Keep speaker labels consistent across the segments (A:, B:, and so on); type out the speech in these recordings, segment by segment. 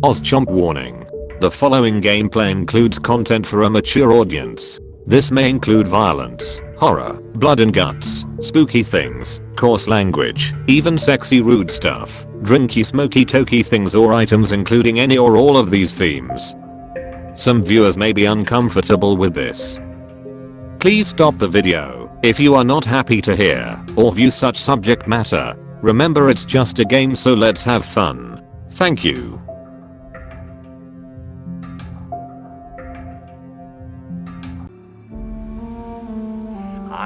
A: OzChomp warning. The following gameplay includes content for a mature audience. This may include violence, horror, blood and guts, spooky things, coarse language, even sexy rude stuff, drinky smoky tokey things or items including any or all of these themes. Some viewers may be uncomfortable with this. Please stop the video if you are not happy to hear or view such subject matter. Remember, it's just a game, so let's have fun. Thank you.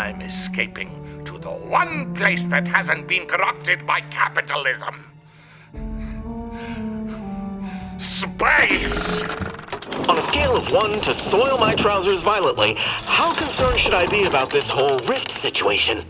B: I'm escaping to the one place that hasn't been corrupted by capitalism. Space!
C: On a scale of 1 to soil my trousers violently, how concerned should I be about this whole rift situation?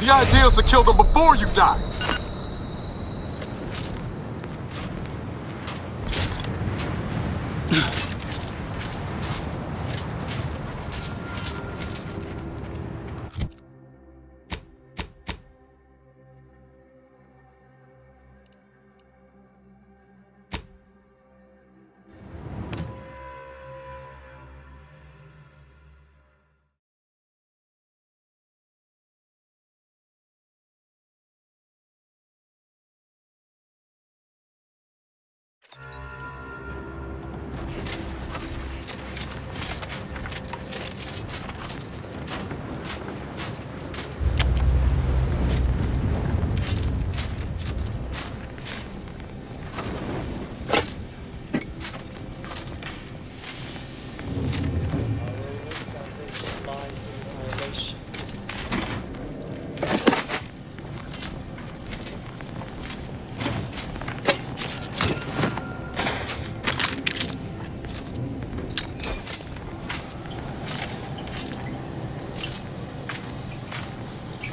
D: The idea is to kill them before you die.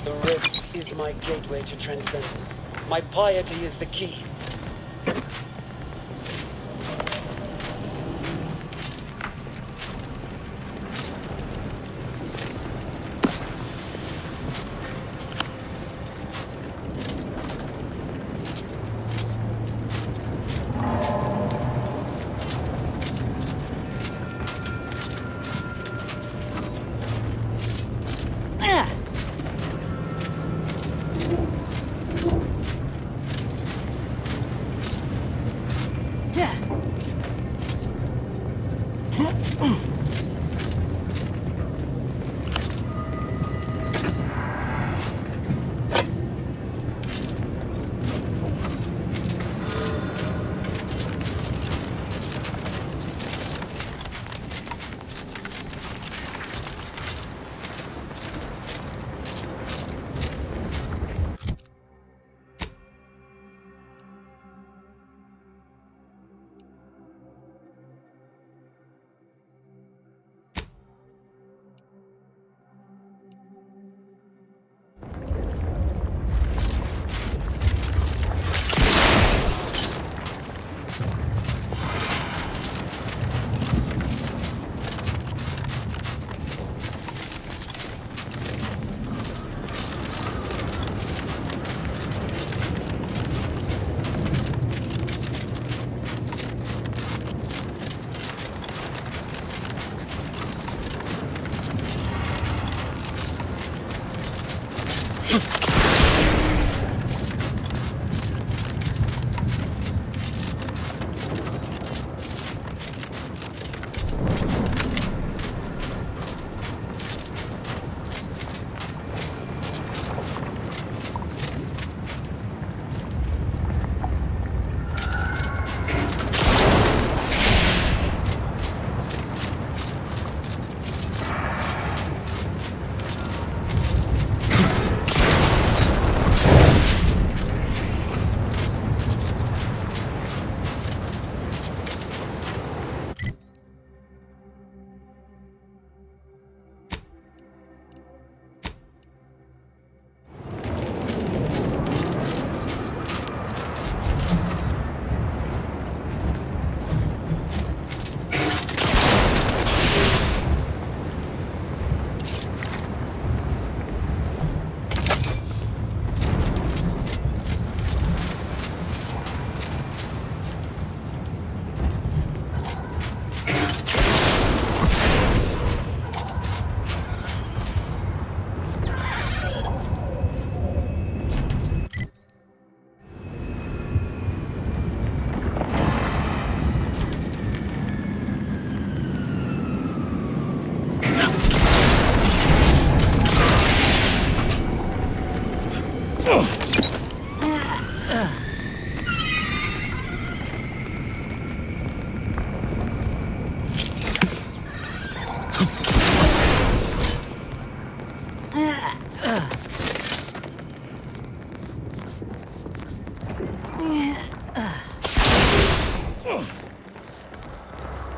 E: The rift is my gateway to transcendence. My piety is the key.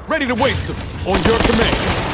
D: Ready to waste them. On your command.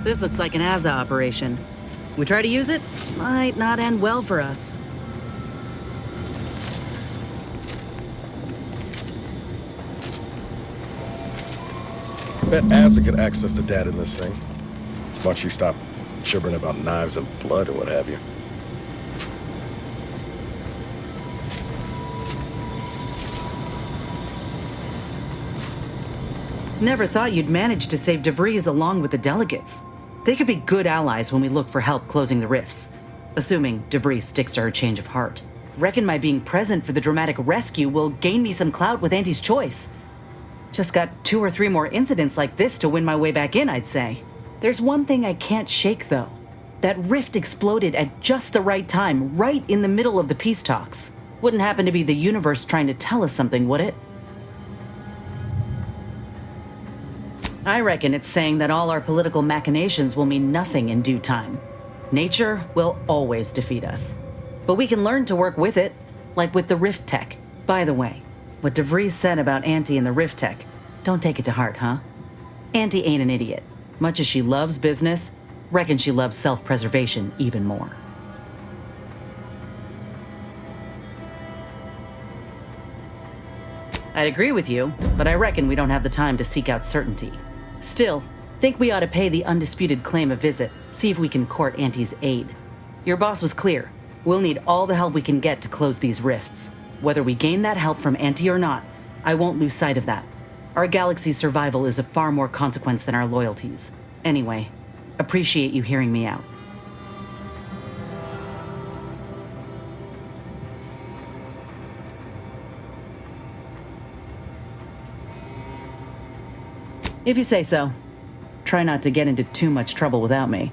F: This looks like an ASA operation. We try to use it, might not end well for us.
G: Bet Asa could access the data in this thing. Once she stopped gibbering about knives and blood or what have you.
F: Never thought you'd manage to save DeVries along with the delegates. They could be good allies when we look for help closing the rifts. Assuming DeVries sticks to her change of heart. Reckon my being present for the dramatic rescue will gain me some clout with Auntie's choice. Just got 2 or 3 more incidents like this to win my way back in, I'd say. There's one thing I can't shake, though. That rift exploded at just the right time, right in the middle of the peace talks. Wouldn't happen to be the universe trying to tell us something, would it? I reckon it's saying that all our political machinations will mean nothing in due time. Nature will always defeat us. But we can learn to work with it, like with the rift tech. By the way, what DeVries said about Auntie and the rift tech, don't take it to heart, huh? Auntie ain't an idiot. Much as she loves business, reckon she loves self-preservation even more. I'd agree with you, but I reckon we don't have the time to seek out certainty. Still, think we ought to pay the undisputed claim a visit, see if we can court Auntie's aid. Your boss was clear. We'll need all the help we can get to close these rifts. Whether we gain that help from Auntie or not, I won't lose sight of that. Our galaxy's survival is of far more consequence than our loyalties. Anyway, appreciate you hearing me out. If you say so. Try not to get into too much trouble without me.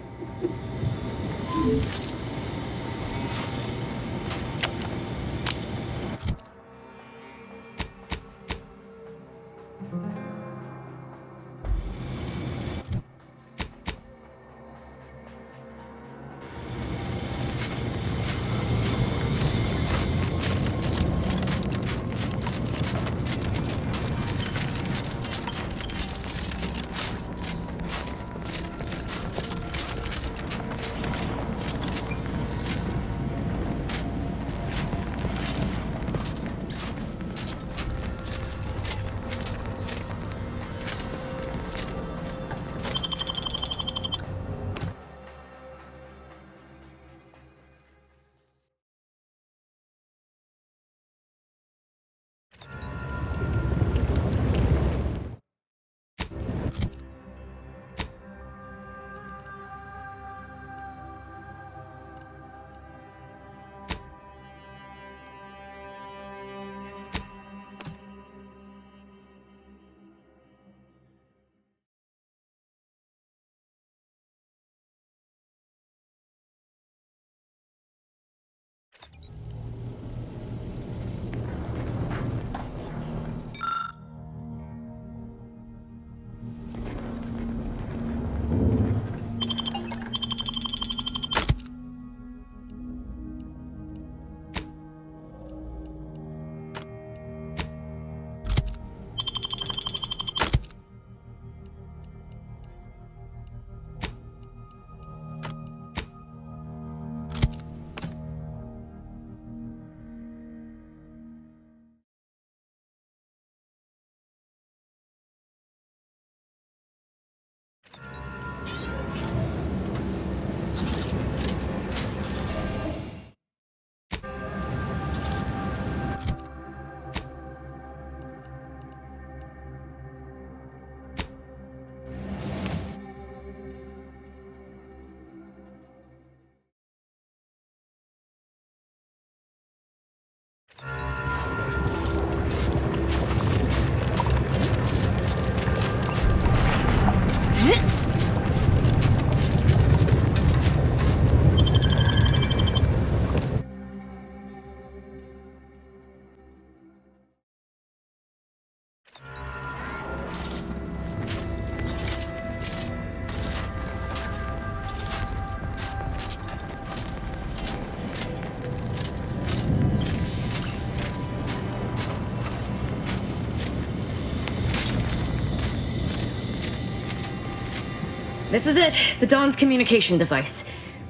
H: This is it, the Dawn's communication device.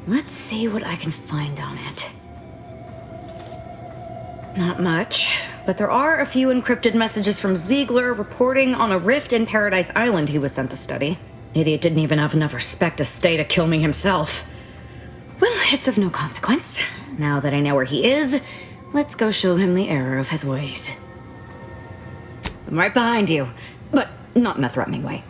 H: Let's see what I can find on it. Not much, but there are a few encrypted messages from Ziegler reporting on a rift in Paradise Island he was sent to study. Idiot didn't even have enough respect to stay to kill me himself. Well, it's of no consequence. Now that I know where he is, let's go show him the error of his ways. I'm right behind you, but not in a threatening way.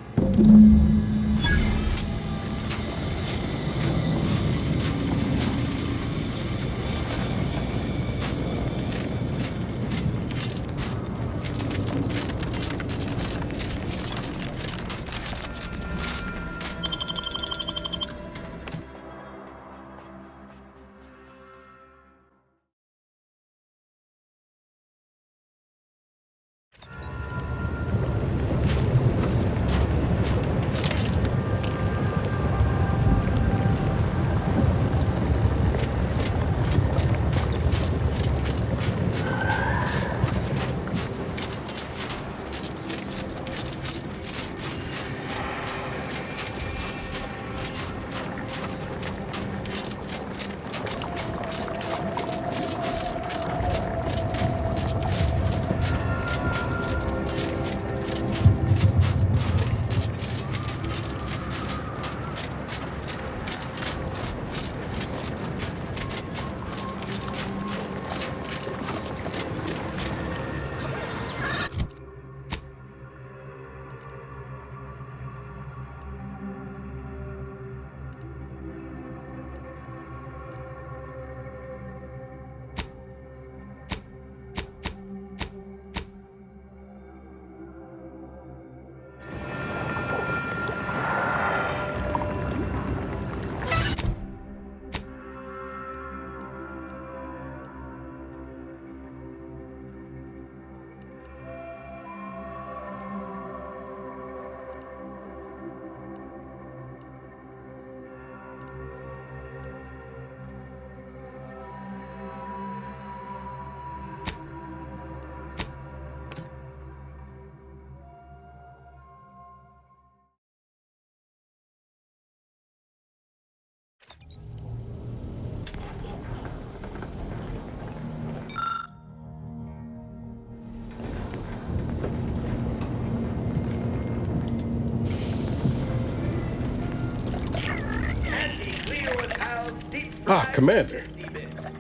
G: Ah, Commander.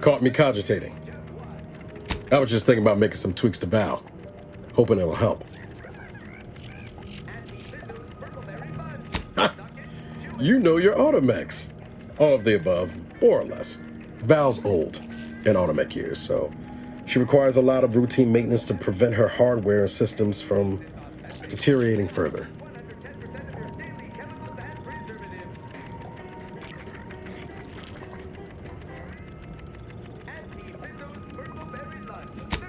G: Caught me cogitating. I was just thinking about making some tweaks to Val. Hoping it'll help. Ah, you know your automechs. All of the above, more or less. Val's old in automech years, so she requires a lot of routine maintenance to prevent her hardware and systems from deteriorating further.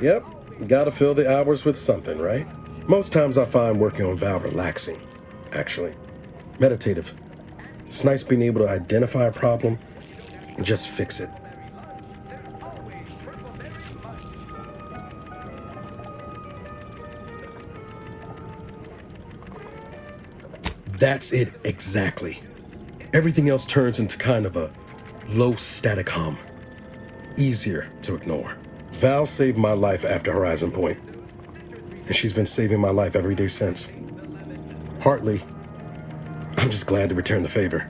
G: Yep, gotta fill the hours with something, right? Most times I find working on Val relaxing, actually. Meditative. It's nice being able to identify a problem and just fix it. That's it, exactly. Everything else turns into kind of a low static hum. Easier to ignore. Val saved my life after Horizon Point, and she's been saving my life every day since. Partly, I'm just glad to return the favor,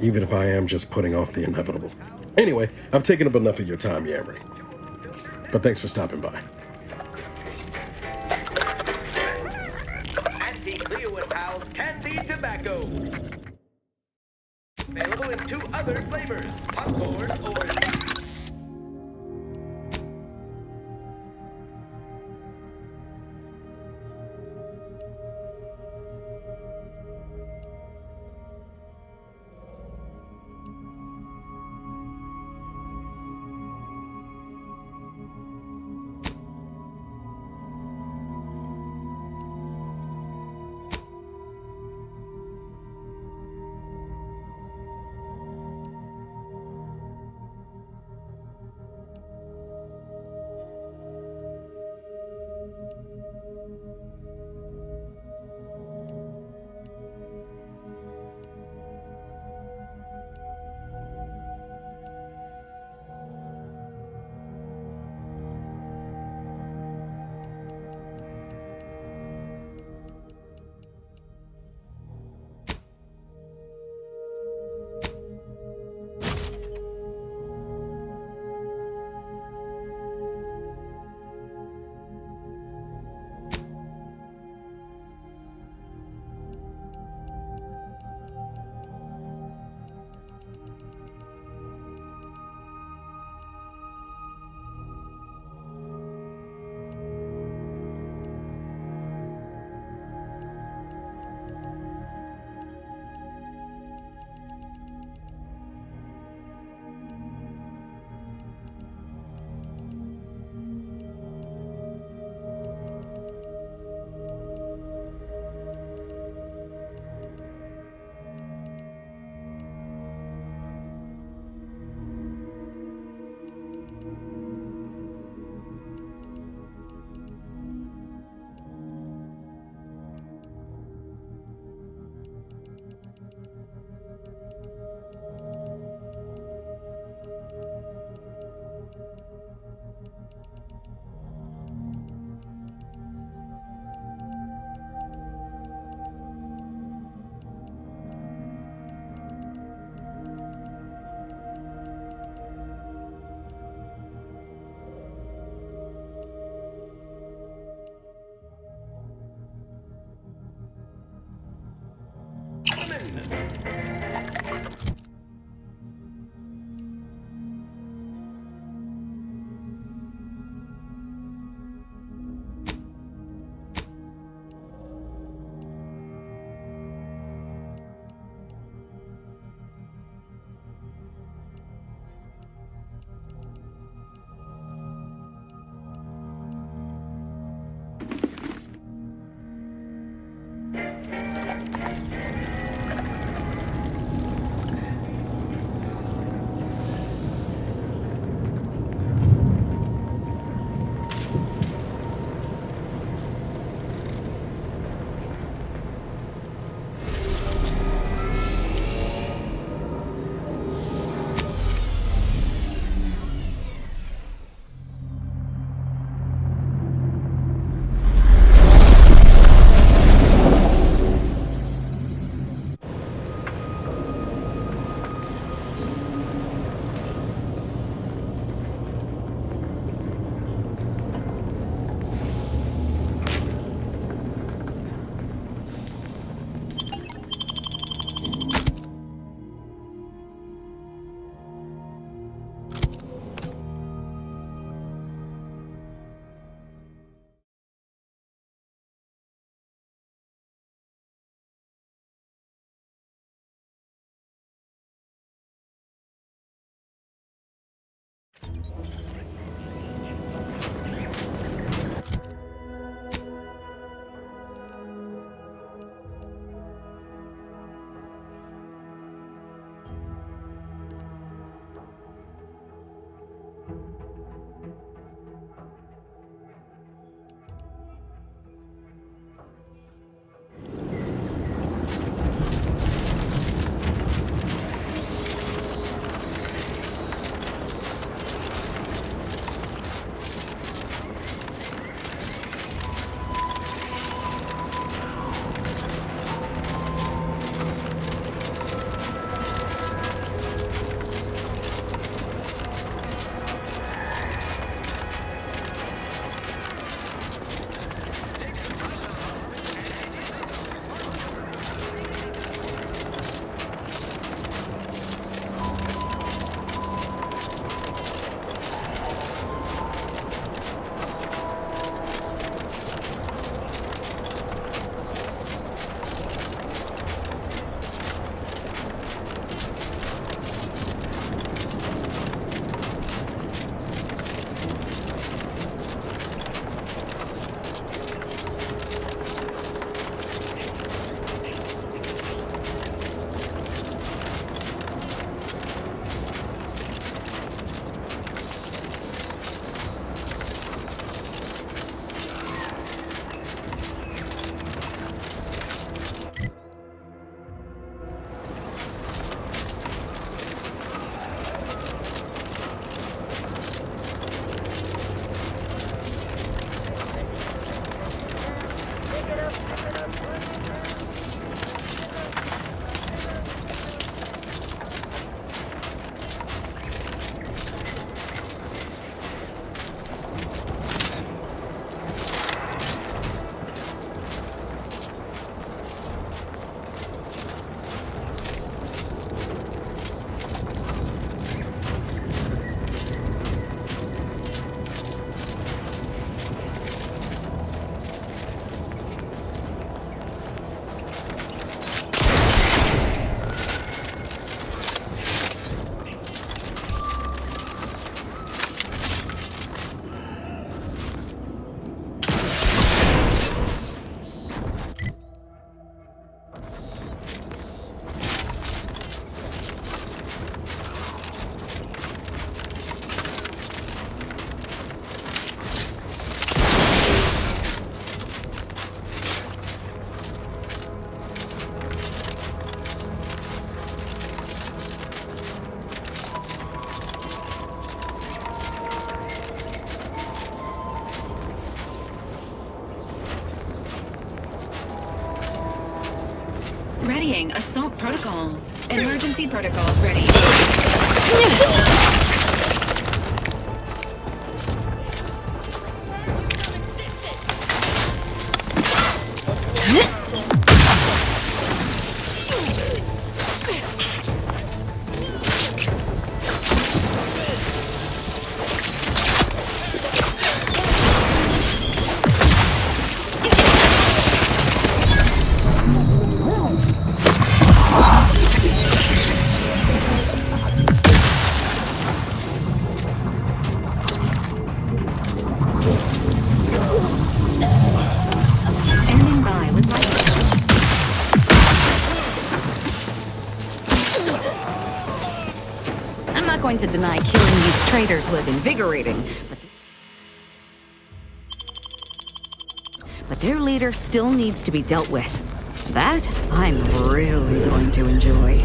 G: even if I am just putting off the inevitable. Anyway, I've taken up enough of your time yammering, but thanks for stopping by.
I: Anti-Clearwood Pals Candy Tobacco. Available in 2 other flavors, popcorn or...
J: Studying assault protocols. Emergency protocols ready. Standing by with my...
H: I'm not going to deny killing these traitors was invigorating, but their leader still needs to be dealt with. That I'm really going to enjoy.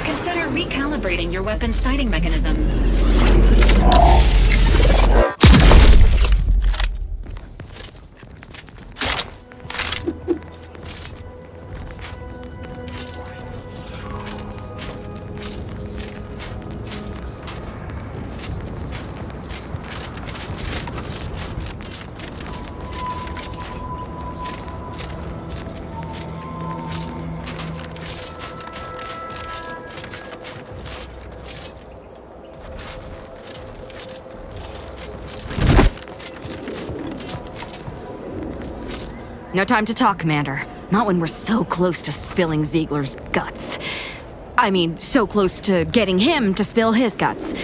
J: Consider recalibrating your weapon's sighting mechanism.
H: No time to talk, Commander. Not when we're so close to spilling Ziegler's guts. I mean, so close to getting him to spill his guts.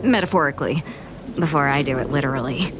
H: Metaphorically. Before I do it literally.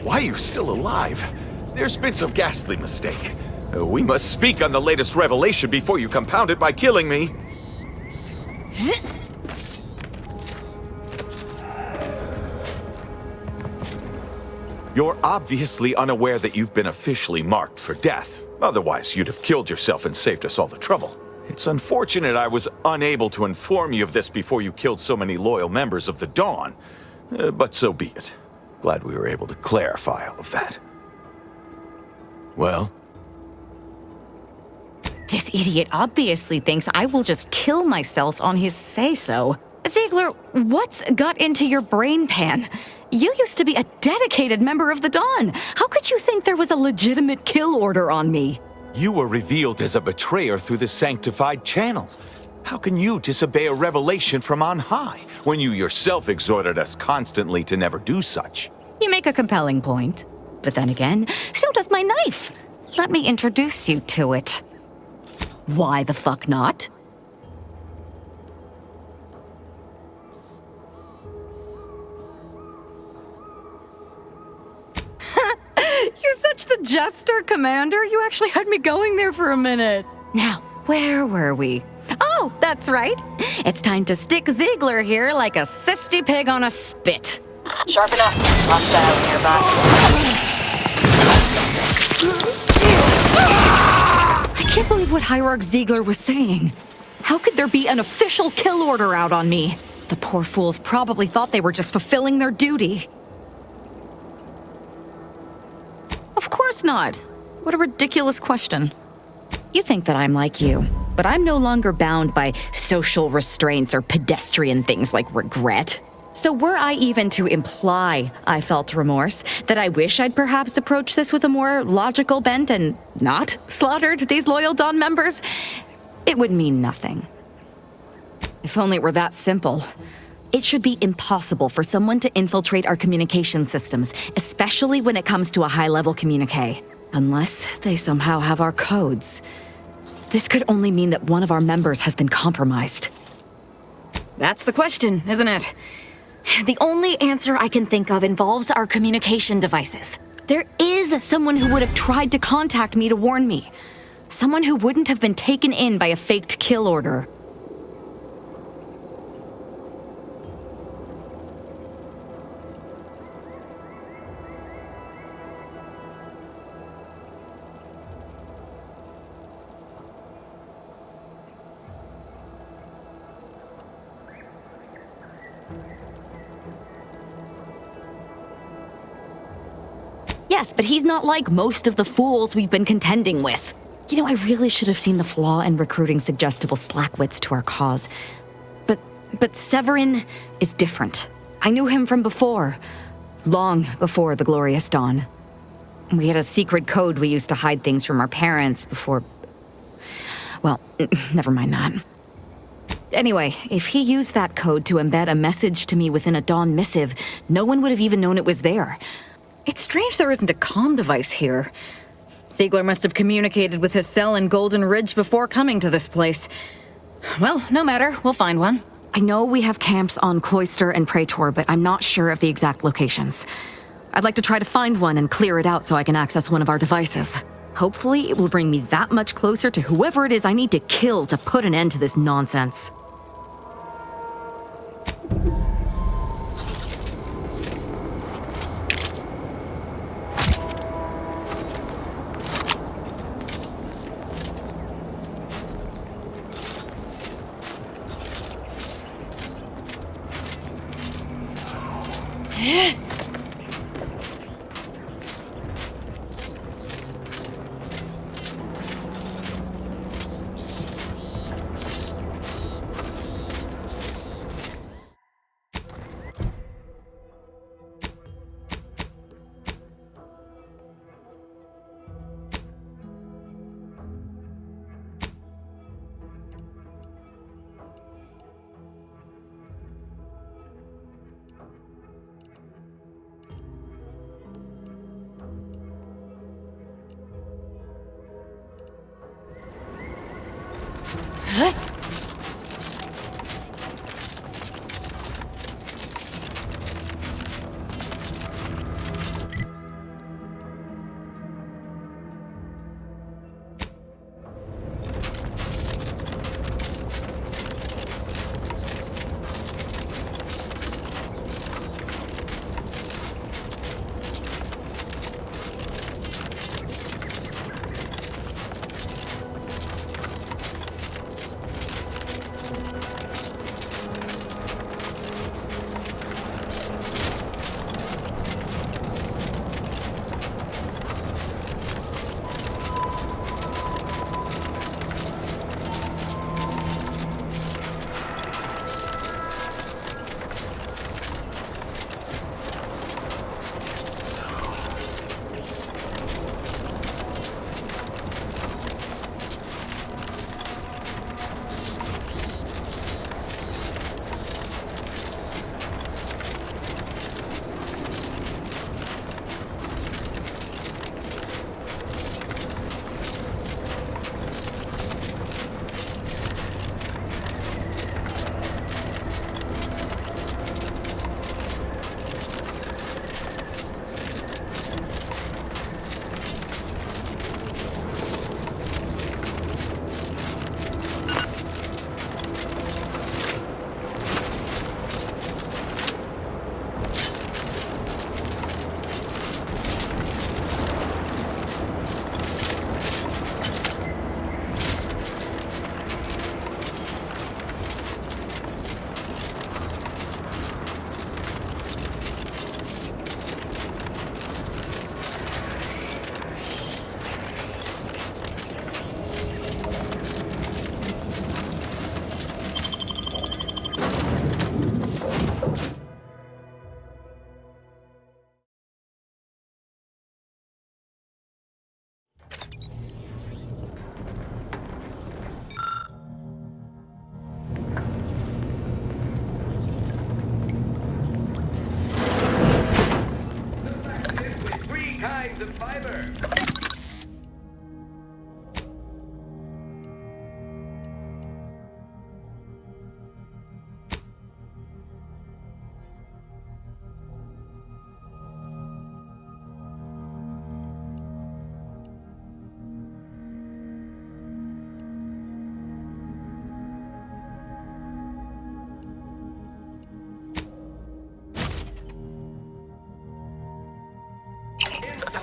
K: Why are you still alive? There's been some ghastly mistake. We must speak on the latest revelation before you compound it by killing me. You're obviously unaware that you've been officially marked for death. Otherwise, you'd have killed yourself and saved us all the trouble. It's unfortunate I was unable to inform you of this before you killed so many loyal members of the Dawn. But so be it. Glad we were able to clarify all of that. Well?
H: This idiot obviously thinks I will just kill myself on his say-so. Ziegler, what's got into your brain pan? You used to be a dedicated member of the Dawn. How could you think there was a legitimate kill order on me?
K: You were revealed as a betrayer through the sanctified channel. How can you disobey a revelation from on high, when you yourself exhorted us constantly to never do such?
H: You make a compelling point. But then again, so does my knife. Let me introduce you to it. Why the fuck not? You're such the jester, Commander. You actually had me going there for a minute. Now, where were we? Oh, that's right. It's time to stick Ziegler here like a cysty pig on a spit.
L: Sharp enough. Hostile nearby.
H: I can't believe what Hierarch Ziegler was saying. How could there be an official kill order out on me? The poor fools probably thought they were just fulfilling their duty. Of course not. What a ridiculous question. You think that I'm like you, but I'm no longer bound by social restraints or pedestrian things like regret. So were I even to imply I felt remorse, that I wish I'd perhaps approached this with a more logical bent and not slaughtered these loyal Dawn members, it would mean nothing. If only it were that simple. It should be impossible for someone to infiltrate our communication systems, especially when it comes to a high-level communique. Unless they somehow have our codes. This could only mean that one of our members has been compromised. That's the question, isn't it? The only answer I can think of involves our communication devices. There is someone who would have tried to contact me to warn me. Someone who wouldn't have been taken in by a faked kill order. Yes, but he's not like most of the fools we've been contending with. You know, I really should have seen the flaw in recruiting suggestible slackwits to our cause. But Severin is different. I knew him from before. Long before the Glorious Dawn. We had a secret code we used to hide things from our parents before... Well, never mind that. Anyway, if he used that code to embed a message to me within a Dawn missive, no one would have even known it was there. It's strange there isn't a comm device here. Ziegler must have communicated with his cell in Golden Ridge before coming to this place. Well, no matter, we'll find one. I know we have camps on Cloister and Praetor, but I'm not sure of the exact locations. I'd like to try to find one and clear it out so I can access one of our devices. Hopefully, it will bring me that much closer to whoever it is I need to kill to put an end to this nonsense.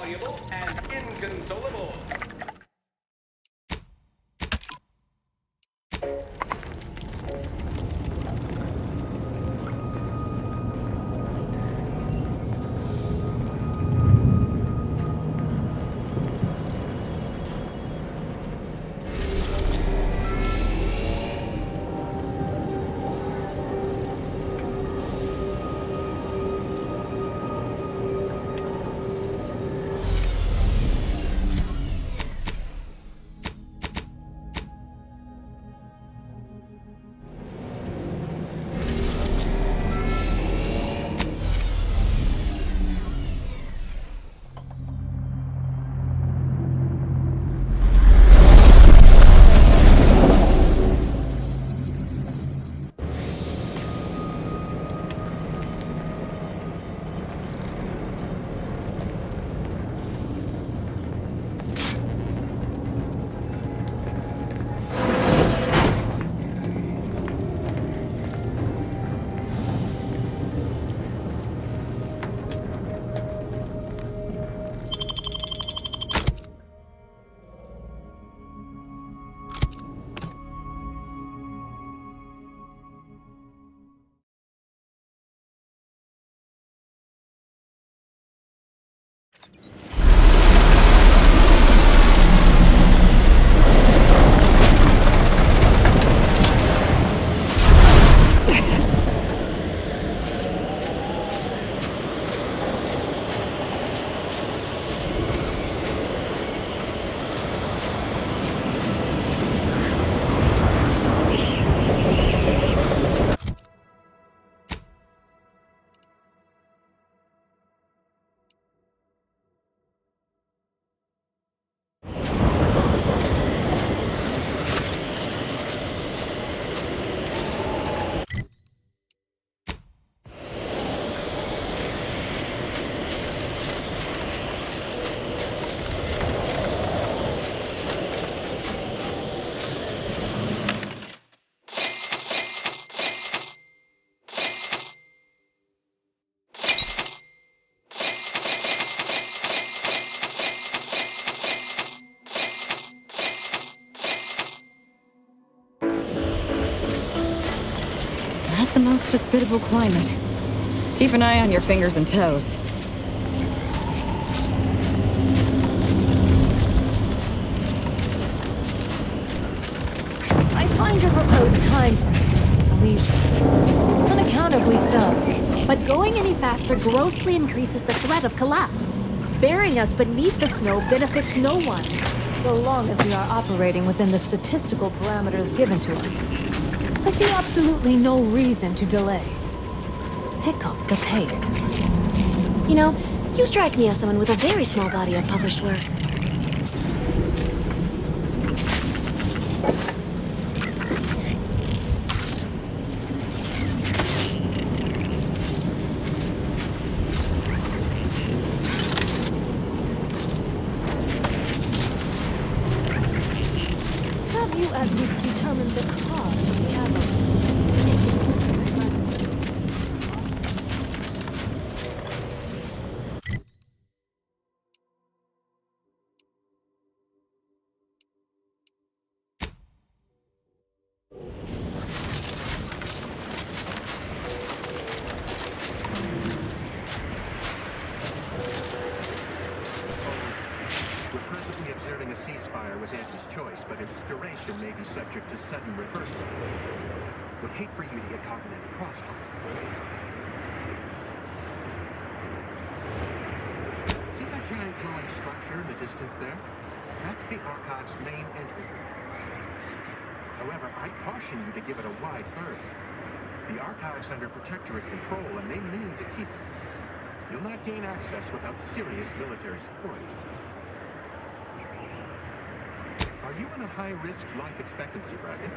I: valuable and inconsolable.
H: Not the most hospitable climate. Keep an eye on your fingers and toes.
M: I find your proposed time frame leave unaccountably so.
N: But going any faster grossly increases the threat of collapse. Burying us beneath the snow benefits no one.
M: So long as we are operating within the statistical parameters given to us, I see absolutely no reason to delay. Pick up the pace.
N: You know, you strike me as someone with a very small body of published work.
M: Have you at least determined the cause of the avalanche?
O: We're presently observing a ceasefire with anti-choice, but its duration may be subject to sudden reversal. Would hate for you to get caught in any crossfire. See that giant glowing structure in the distance there? That's the Archive's main entry. However, I'd caution you to give it a wide berth. The Archive's under protectorate control, and they mean to keep it. You'll not gain access without serious military support. Are you in a high-risk life expectancy bracket?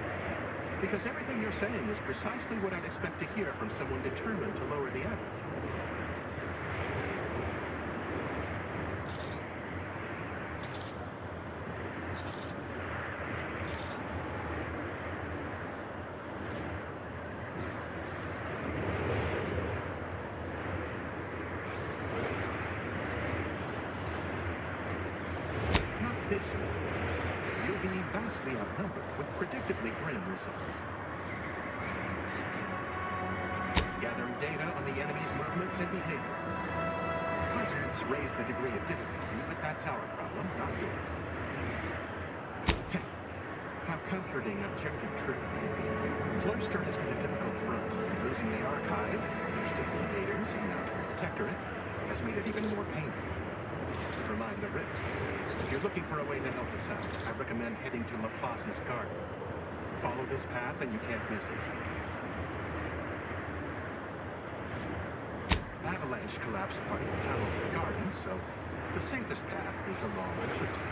O: Because everything you're saying is precisely what I'd expect to hear from someone determined to lower the average. Smith. You'll be vastly outnumbered with predictably grim results. Gathering data on the enemy's movements and behavior. Puzzles raise the degree of difficulty, but that's our problem, not yours. How comforting objective truth may be. Cloister has been a difficult front. Losing the archive, first to the invaders and now to the protectorate, has made it even more painful. Never mind the risks. If you're looking for a way to help us out, I recommend heading to LaPlace's garden. Follow this path and you can't miss it. Avalanche collapsed part of the tunnel to the garden, so the safest path is along the cliffside.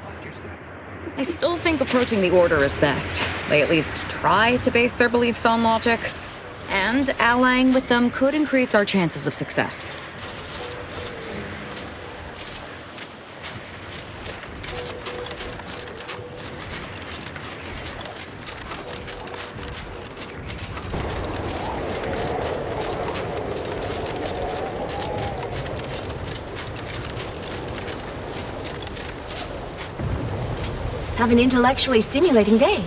O: Watch your step.
H: I still think approaching the Order is best. They at least try to base their beliefs on logic. And allying with them could increase our chances of success.
P: Have an intellectually stimulating day.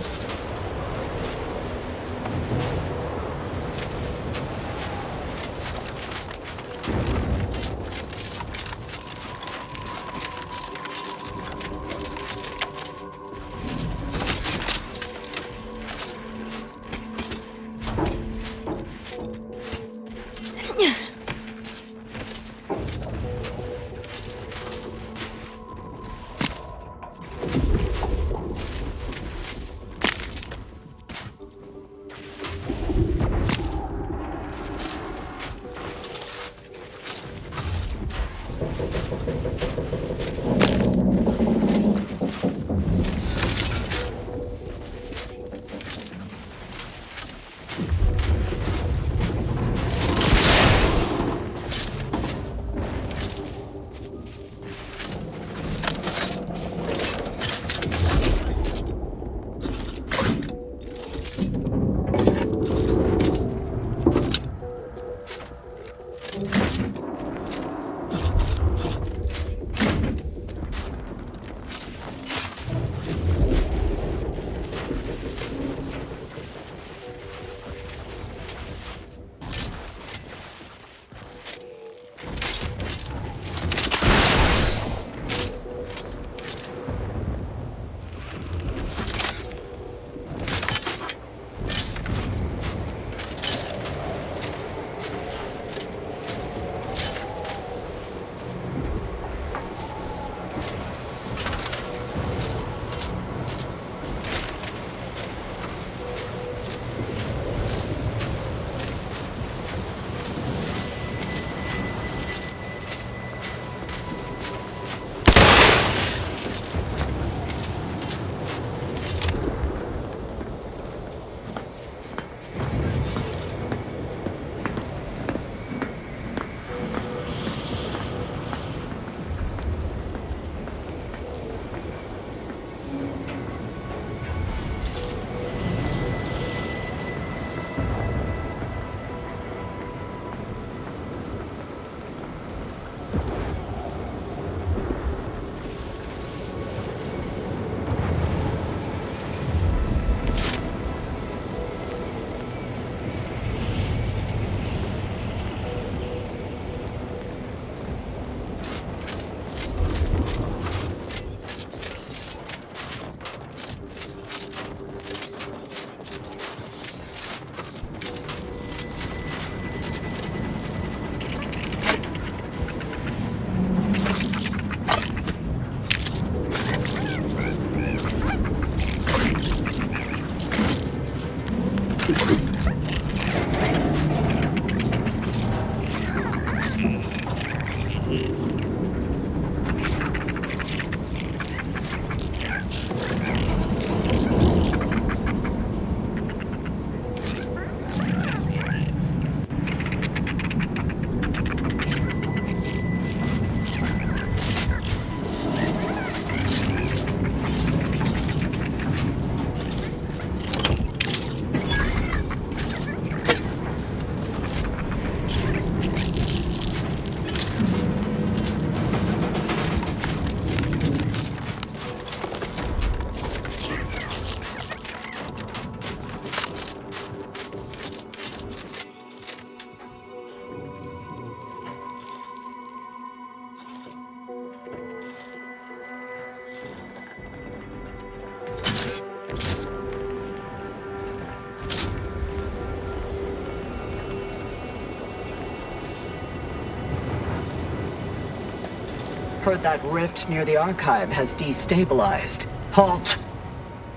Q: Heard that rift near the archive has destabilized. Halt!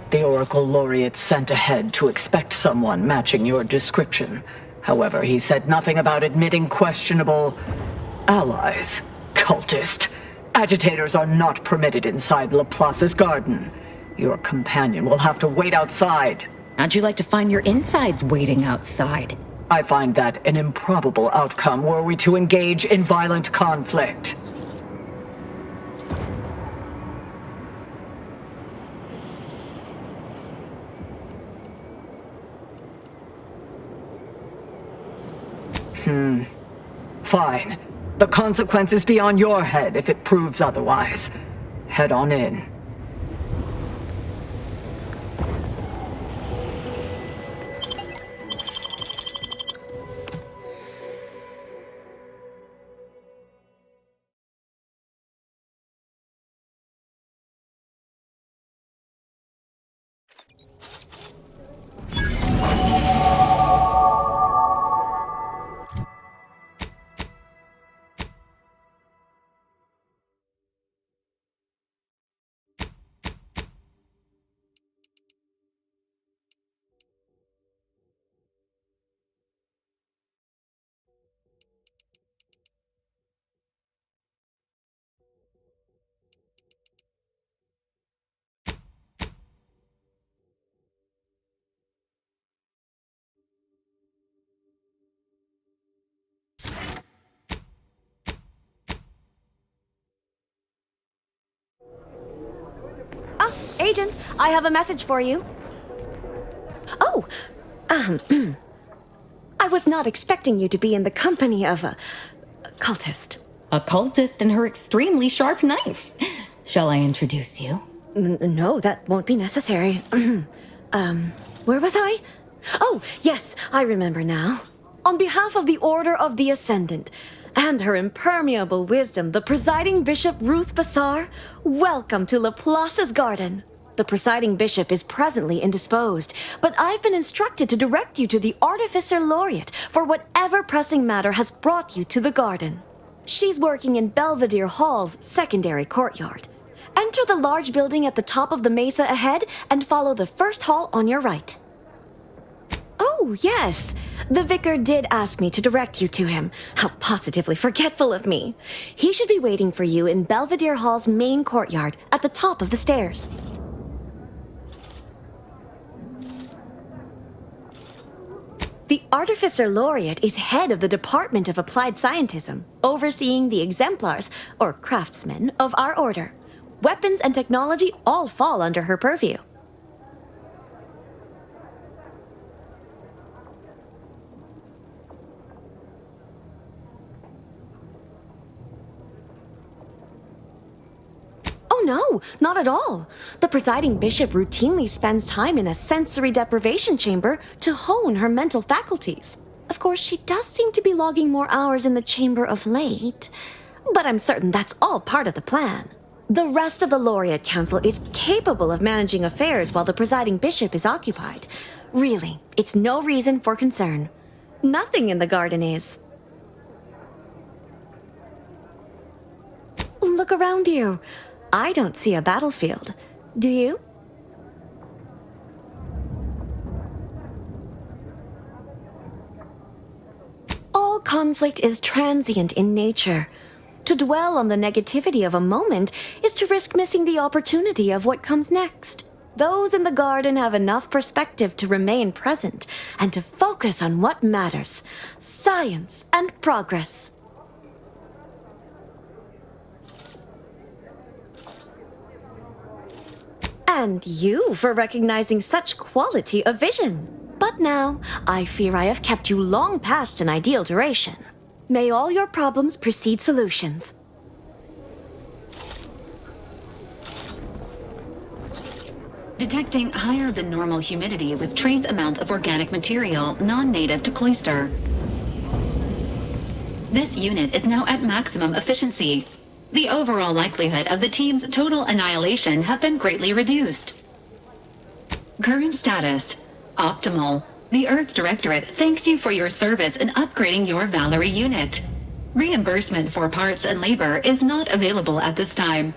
Q: The Oracle Laureate sent ahead to expect someone matching your description. However, he said nothing about admitting questionable allies. Cultist. Agitators are not permitted inside Laplace's garden. Your companion will have to wait outside.
H: How'd you like to find your insides waiting outside?
Q: I find that an improbable outcome were we to engage in violent conflict. Fine. The consequences be on your head if it proves otherwise. Head on in.
P: Agent, I have a message for you. Oh, I was not expecting you to be in the company of a cultist.
H: A cultist and her extremely sharp knife. Shall I introduce you?
P: No, that won't be necessary. Where was I? Oh, yes, I remember now. On behalf of the Order of the Ascendant and her impermeable wisdom, the presiding Bishop Ruth Bassar, welcome to Laplace's garden. The presiding bishop is presently indisposed, but I've been instructed to direct you to the Artificer Laureate for whatever pressing matter has brought you to the garden. She's working in Belvedere Hall's secondary courtyard. Enter the large building at the top of the mesa ahead and follow the first hall on your right. Oh, yes. The vicar did ask me to direct you to him. How positively forgetful of me. He should be waiting for you in Belvedere Hall's main courtyard at the top of the stairs. The Artificer Laureate is head of the Department of Applied Scientism, overseeing the exemplars, or craftsmen, of our order. Weapons and technology all fall under her purview. Oh no, not at all. The presiding bishop routinely spends time in a sensory deprivation chamber to hone her mental faculties. Of course, she does seem to be logging more hours in the chamber of late, but I'm certain that's all part of the plan. The rest of the Laureate Council is capable of managing affairs while the presiding bishop is occupied. Really, it's no reason for concern. Nothing in the garden is. Look around you. I don't see a battlefield. Do you? All conflict is transient in nature. To dwell on the negativity of a moment is to risk missing the opportunity of what comes next. Those in the garden have enough perspective to remain present and to focus on what matters: science and progress. And you for recognizing such quality of vision. But now, I fear I have kept you long past an ideal duration. May all your problems precede solutions.
J: Detecting higher than normal humidity with trace amounts of organic material non-native to Cloister. This unit is now at maximum efficiency. The overall likelihood of the team's total annihilation have been greatly reduced. Current status: optimal. The Earth Directorate thanks you for your service in upgrading your Valerie unit. Reimbursement for parts and labor is not available at this time.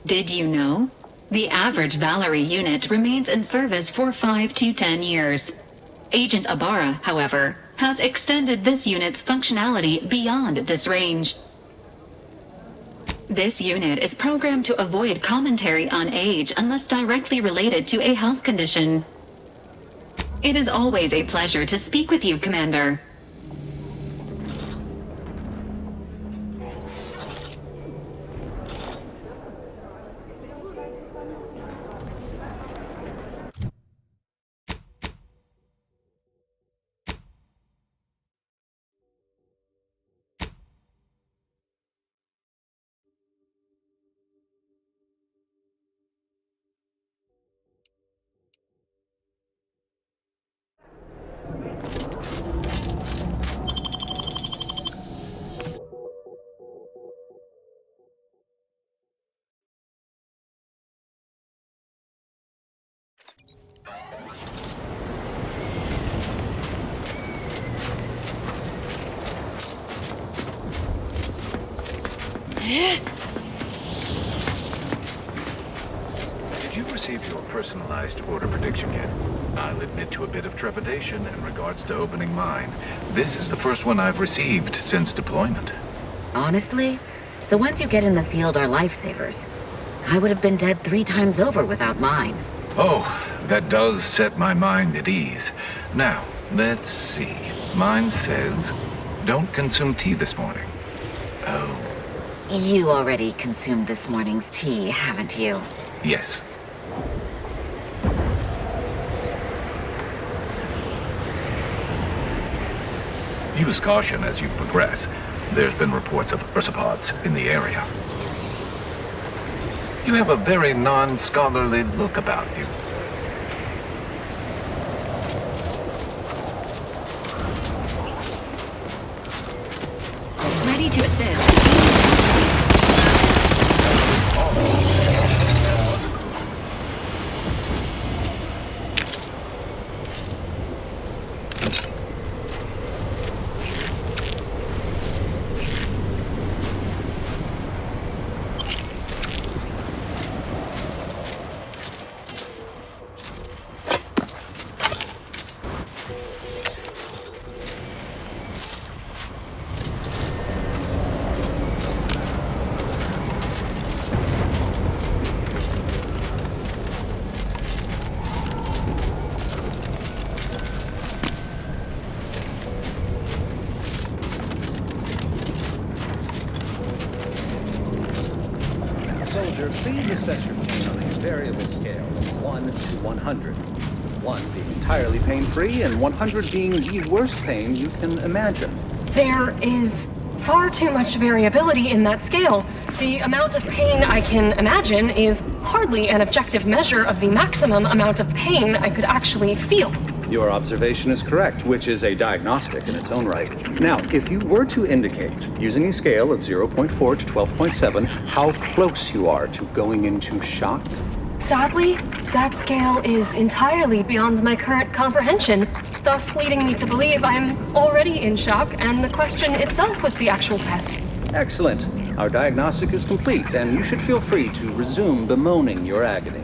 J: Did you know? The average Valerie unit remains in service for 5 to 10 years. Agent Ibarra, however, has extended this unit's functionality beyond this range. This unit is programmed to avoid commentary on age unless directly related to a health condition. It is always a pleasure to speak with you, Commander.
R: Did you receive your personalized order prediction yet? I'll admit to a bit of trepidation in regards to opening mine. This is the first one I've received since deployment.
S: Honestly, the ones you get in the field are lifesavers. I would have been dead 3 times over without mine.
R: Oh, that does set my mind at ease. Now, let's see. Mine says, don't consume tea this morning. Oh.
S: You already consumed this morning's tea, haven't you?
R: Yes. Use caution as you progress. There's been reports of ursopods in the area. You have a very non-scholarly look about you.
J: Ready to assist.
T: Soldier, please assess your pain on a variable scale of 1 to 100. 1 being entirely pain-free, and 100 being the worst pain you can imagine.
U: There is far too much variability in that scale. The amount of pain I can imagine is hardly an objective measure of the maximum amount of pain I could actually feel.
T: Your observation is correct, which is a diagnostic in its own right. Now, if you were to indicate, using a scale of 0.4 to 12.7, how close you are to going into shock?
U: Sadly, that scale is entirely beyond my current comprehension, thus leading me to believe I'm already in shock, and the question itself was the actual test.
T: Excellent. Our diagnostic is complete, and you should feel free to resume bemoaning your agony.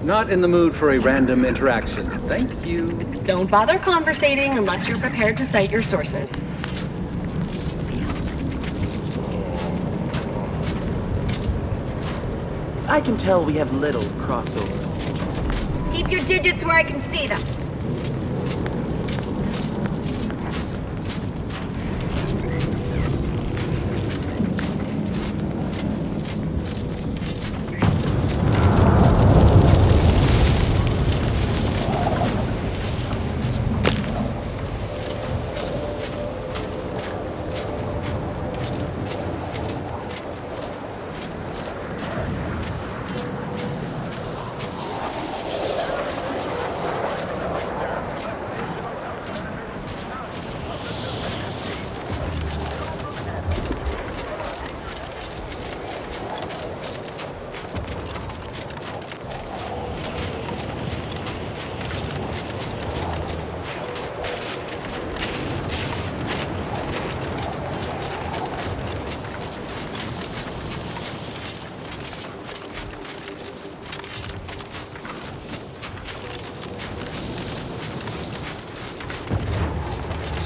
T: Not in the mood for a random interaction. Thank you.
U: Don't bother conversating unless you're prepared to cite your sources.
V: I can tell we have little crossover.
W: Keep your digits where I can see them.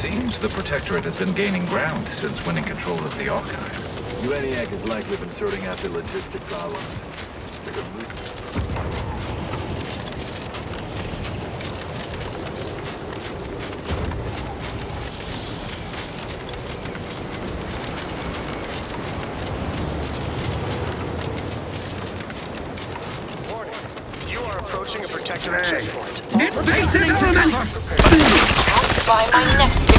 R: Seems the Protectorate has been gaining ground since winning control of the Archive.
A: UNIAC has likely been sorting out their logistic problems. They're gonna move.
B: Approaching a Protectorate checkpoint.
C: Basic elements!
L: By my next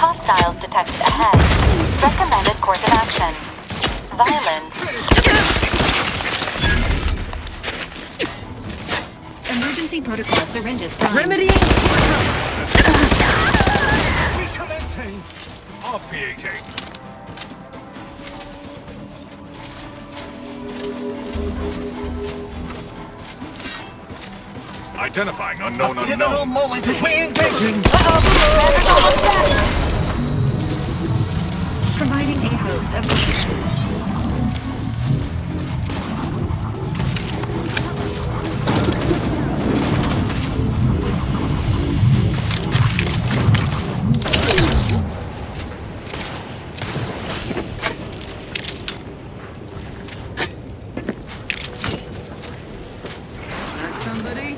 L: hostiles detected ahead. Recommended course of action. Violence.
J: Emergency protocol syringes prime.
C: Remedying.
A: Recommencing.
R: Obviating. Identifying unknown
A: A pivotal
R: unknown.
A: moment as we engaging.
J: Providing a host of
C: Somebody?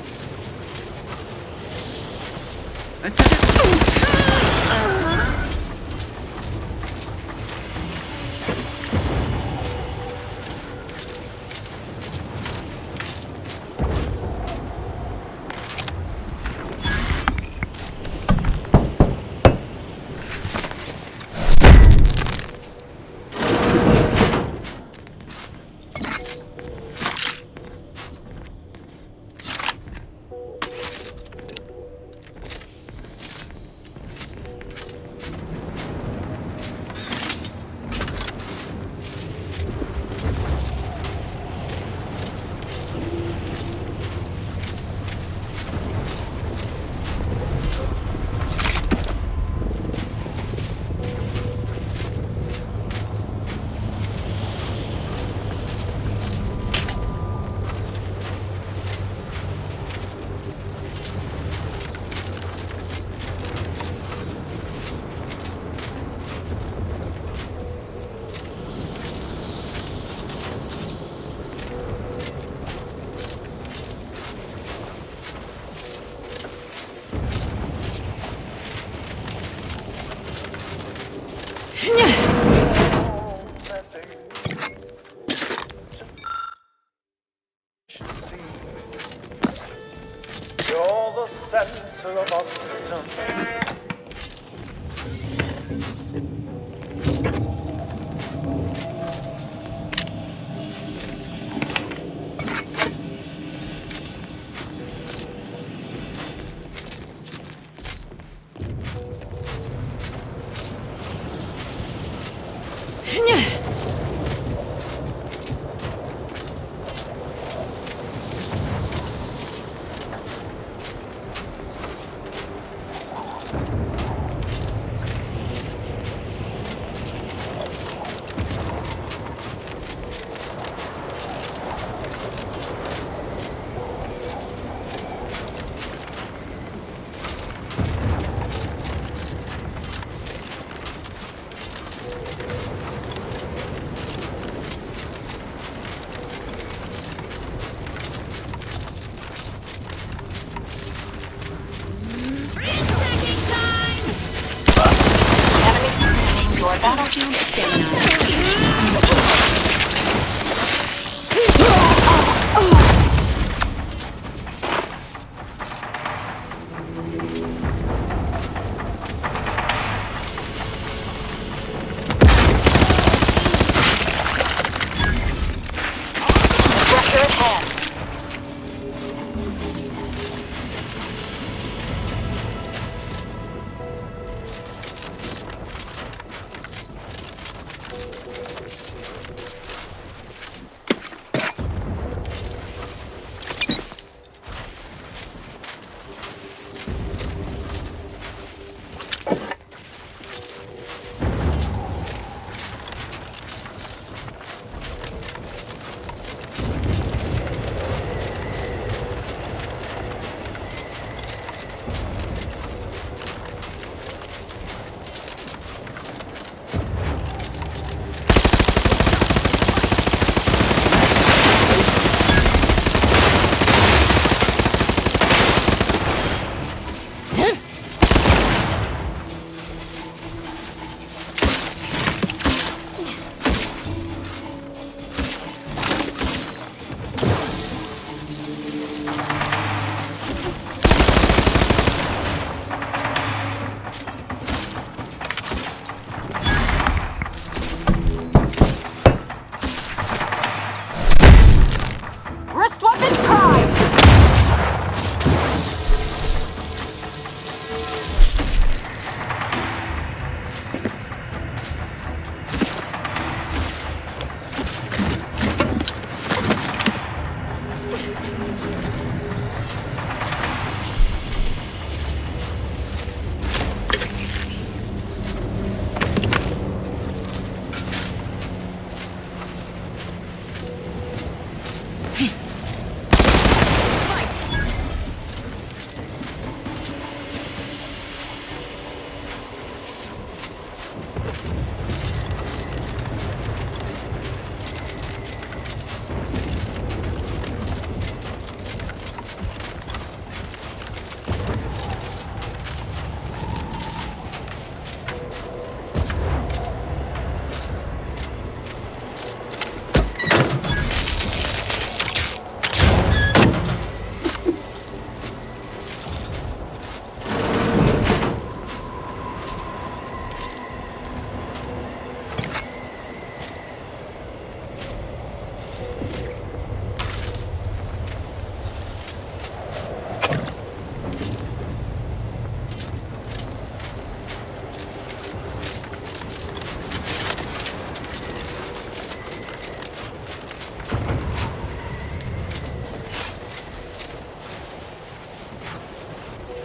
B: You're the center of our system.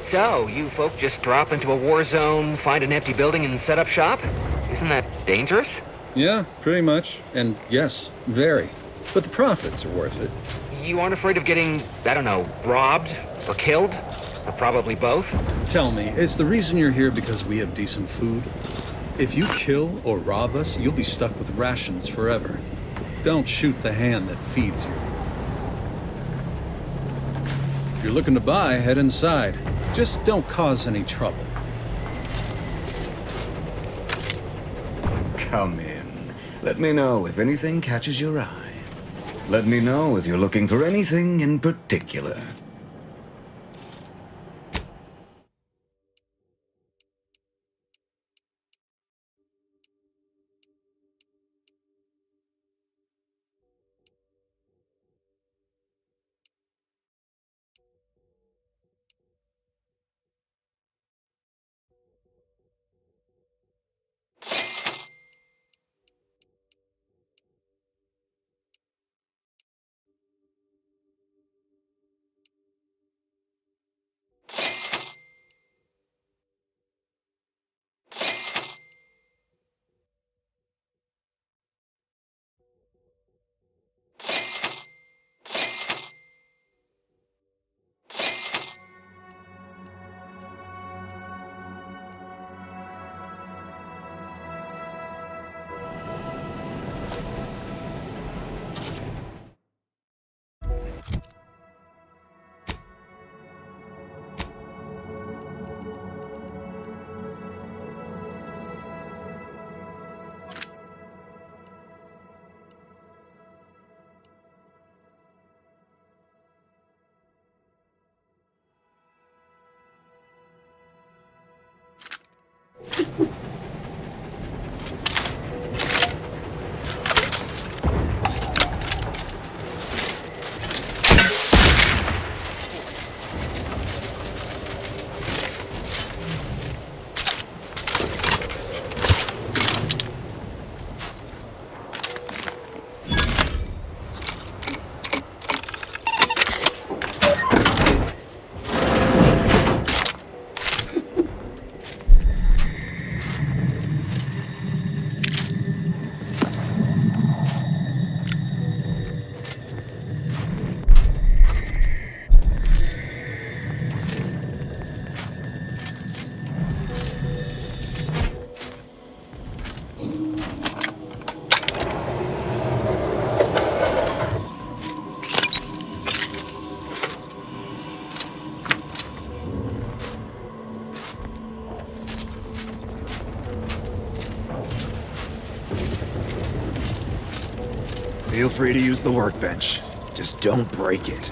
I: So, you folk just drop into a war zone, find an empty building, and set up shop? Isn't that dangerous?
T: Yeah, pretty much. And yes, very. But the profits are worth it.
I: You aren't afraid of getting, I don't know, robbed? Or killed? Or probably both?
T: Tell me, is the reason you're here because we have decent food? If you kill or rob us, you'll be stuck with rations forever. Don't shoot the hand that feeds you. If you're looking to buy, head inside. Just don't cause any trouble.
D: Come in. Let me know if anything catches your eye. Let me know if you're looking for anything in particular.
E: Feel free to use the workbench. Just don't break it.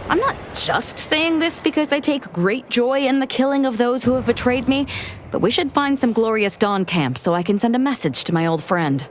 H: I'm not just saying this because I take great joy in the killing of those who have betrayed me, but we should find some glorious dawn camp so I can send a message to my old friend.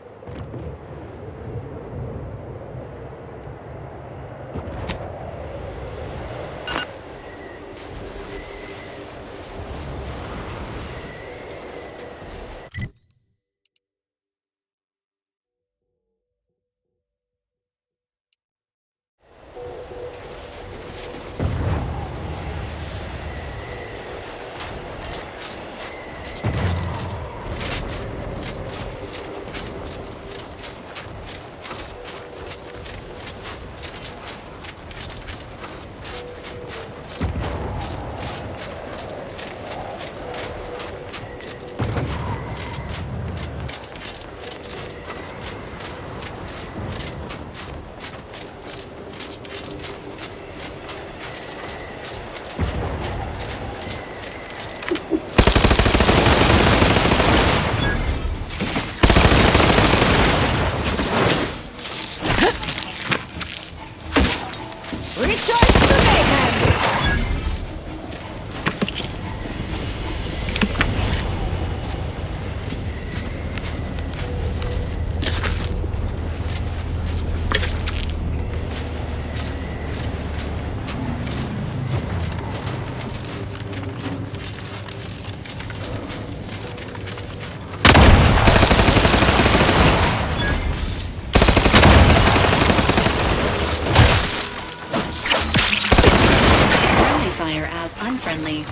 J: Unfriendly.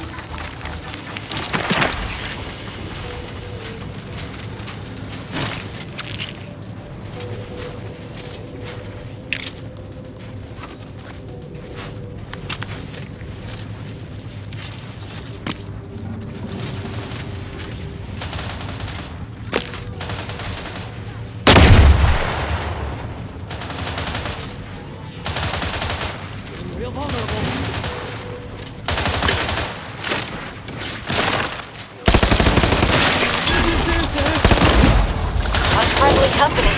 B: Real vulnerable.
L: Unfriendly company.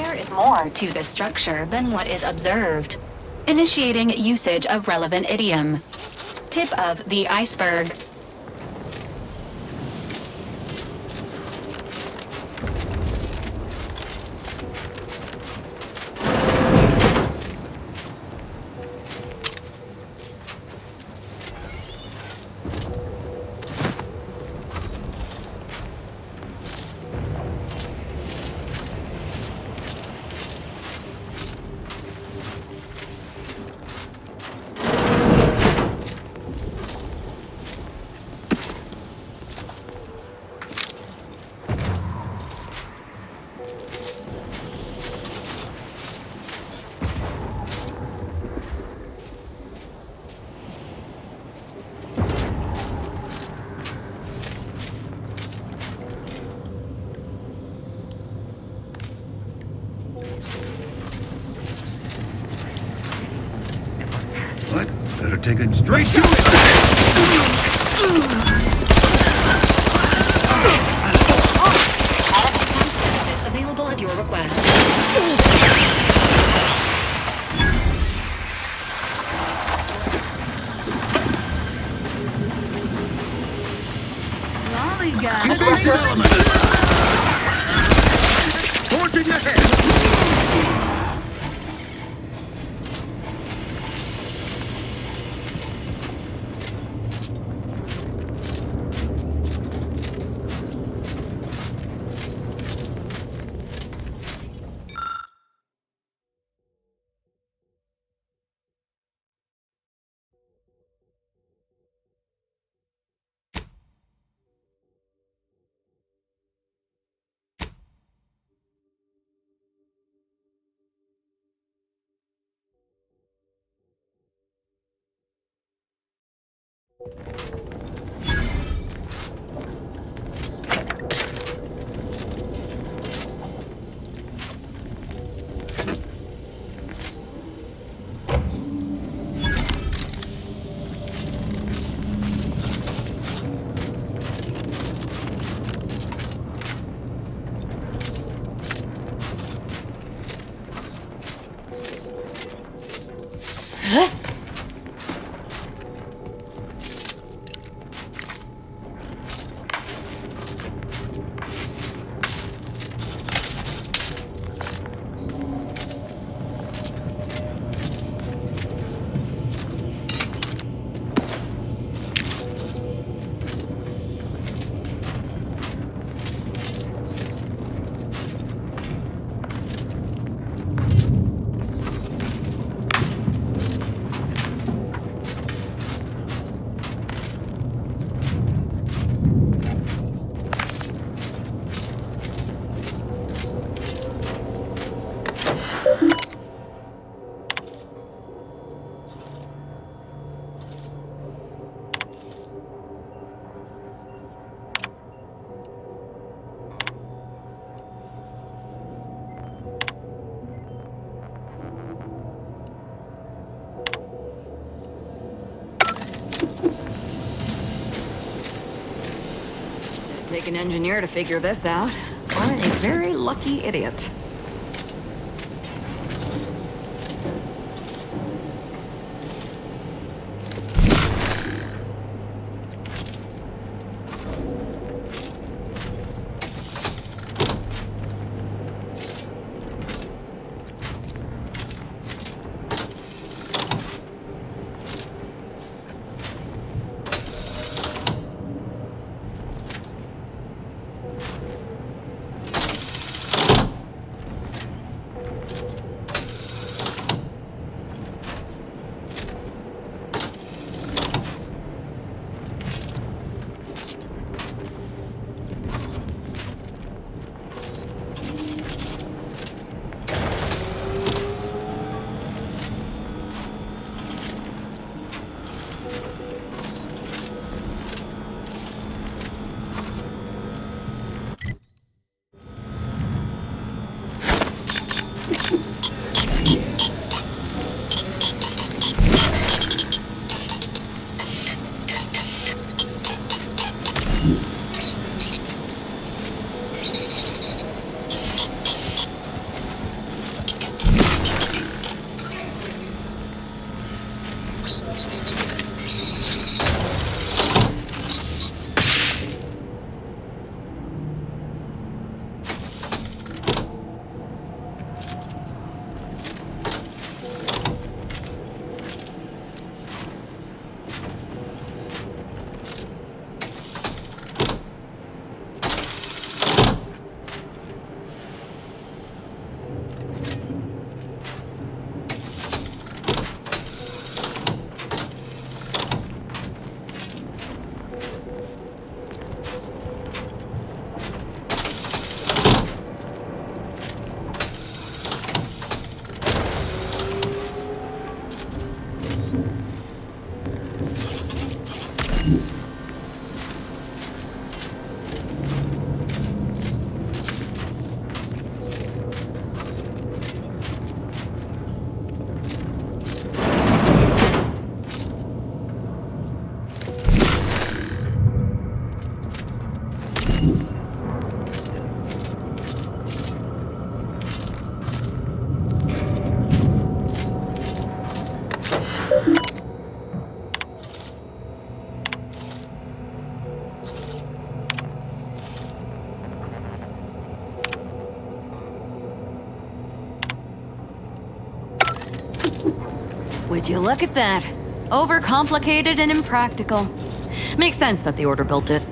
J: There is more to this structure than what is observed. Initiating usage of relevant idiom. Tip of the iceberg.
F: What? Better take it straight to it!
J: Benefits available at your request.
F: Get these elements! Torch in your head!
C: Take an engineer to figure this out, or a very lucky idiot. Would you look at that? Overcomplicated and impractical. Makes sense that the Order built it.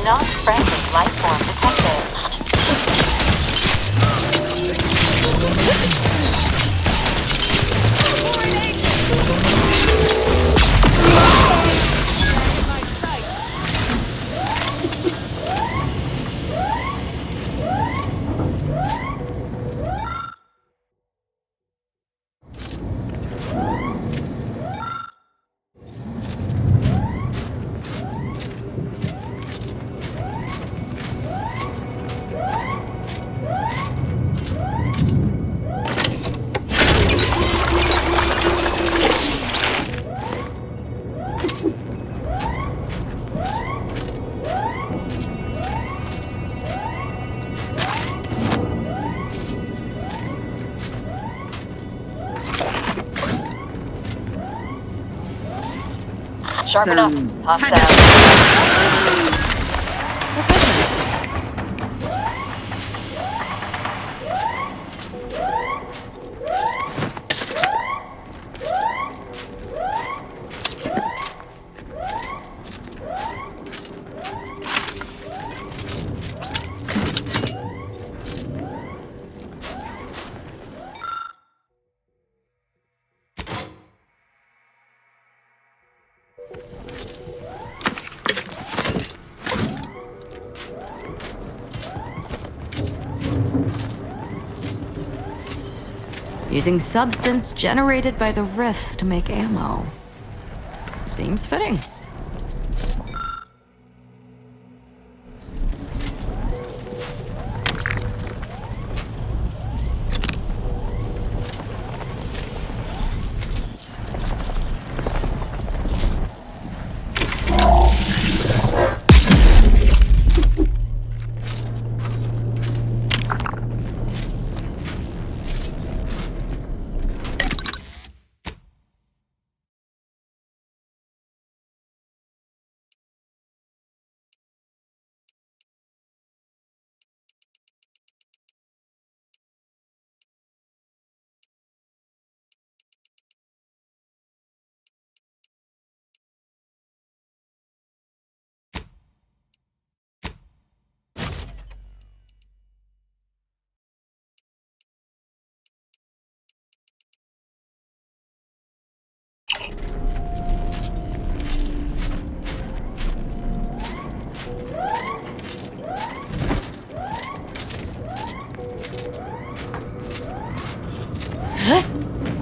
L: Non-friendly life form detected. Sharp enough. Hostile.
C: Using substance generated by the rifts to make ammo. Seems fitting.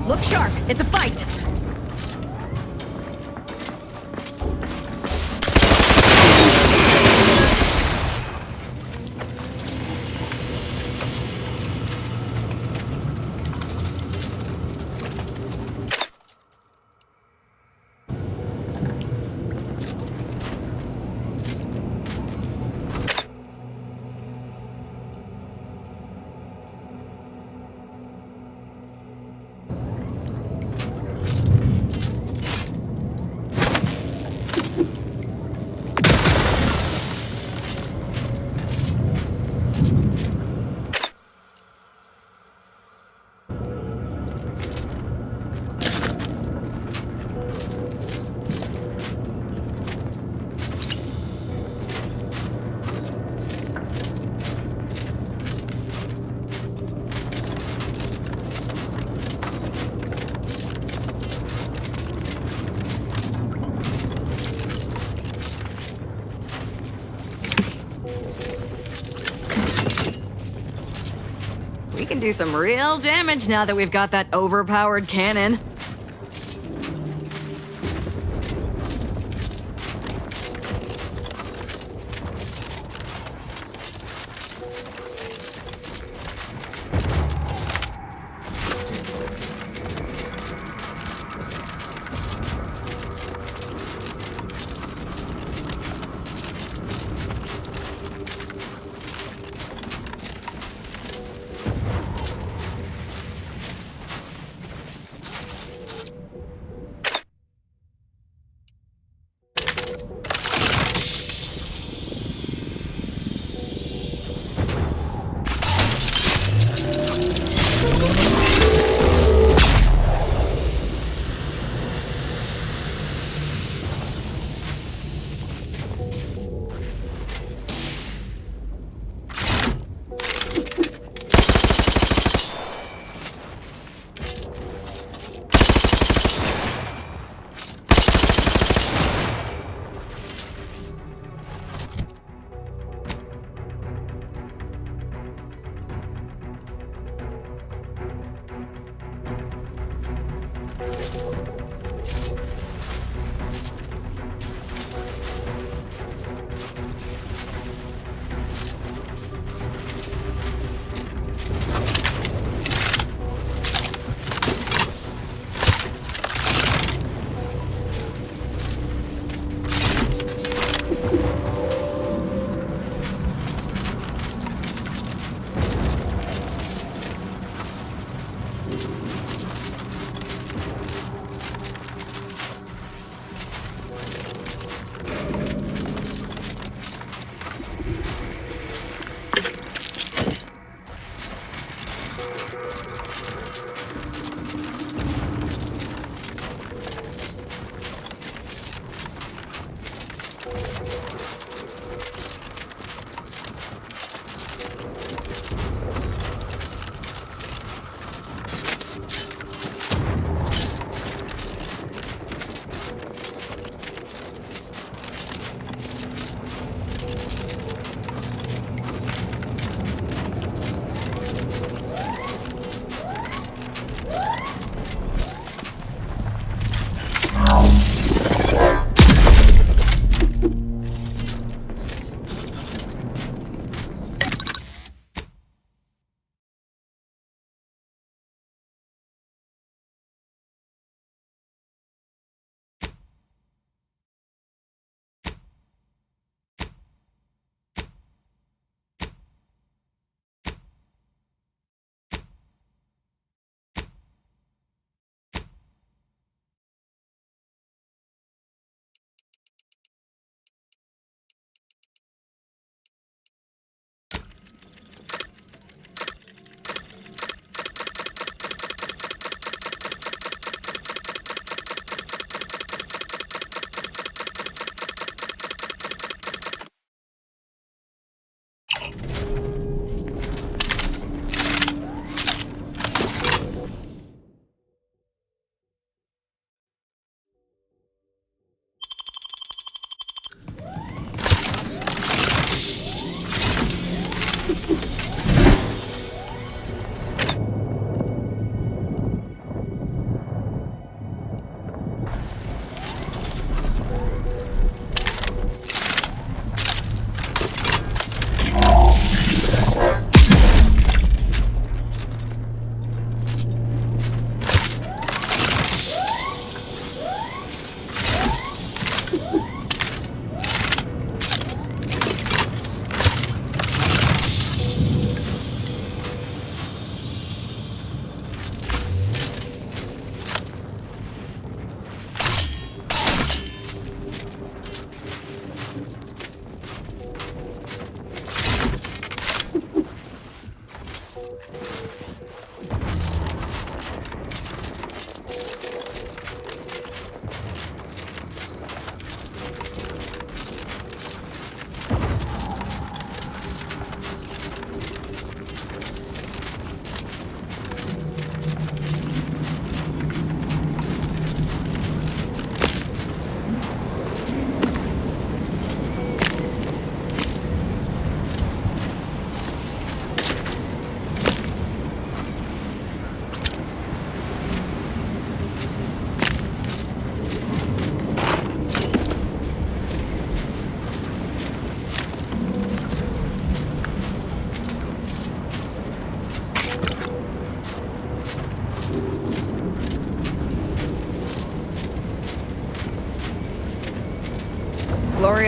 C: Look sharp! It's a fight! We can do some real damage now that we've got that overpowered cannon.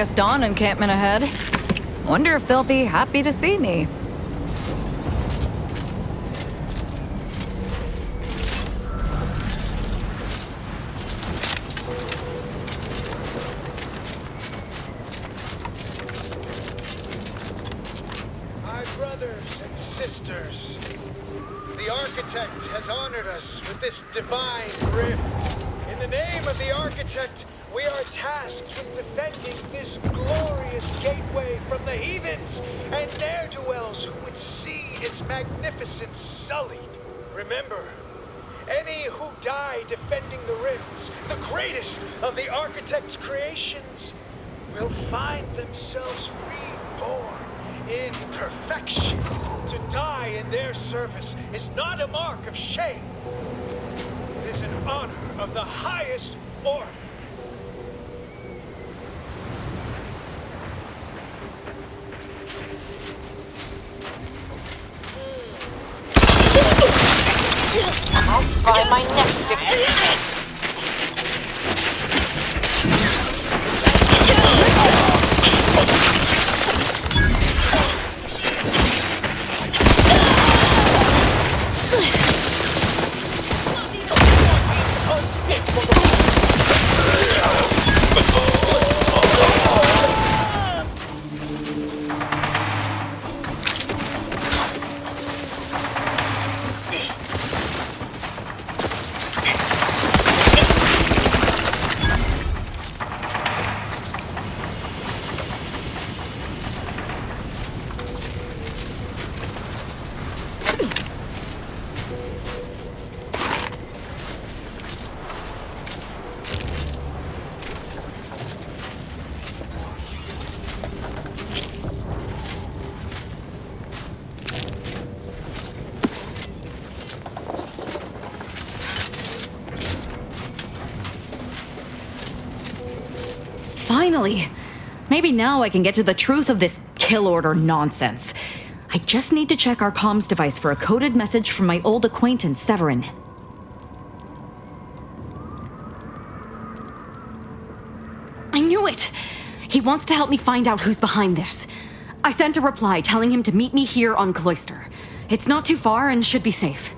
C: Glorious Dawn encampment ahead. Wonder if they'll be happy to see me.
G: My brothers and sisters, the Architect has honored us with this divine rift. In the name of the Architect, we are tasked with defending this glorious gateway from the heathens and ne'er-do-wells who would see its magnificence sullied. Remember, any who die defending the rifts, the greatest of the Architect's creations, will find themselves reborn in perfection. To die in their service is not a mark of shame. It is an honor of the highest order.
L: I'll find my next victim.
H: Finally! Maybe now I can get to the truth of this kill order nonsense. I just need to check our comms device for a coded message from my old acquaintance, Severin. I knew it! He wants to help me find out who's behind this. I sent a reply telling him to meet me here on Cloister. It's not too far and should be safe.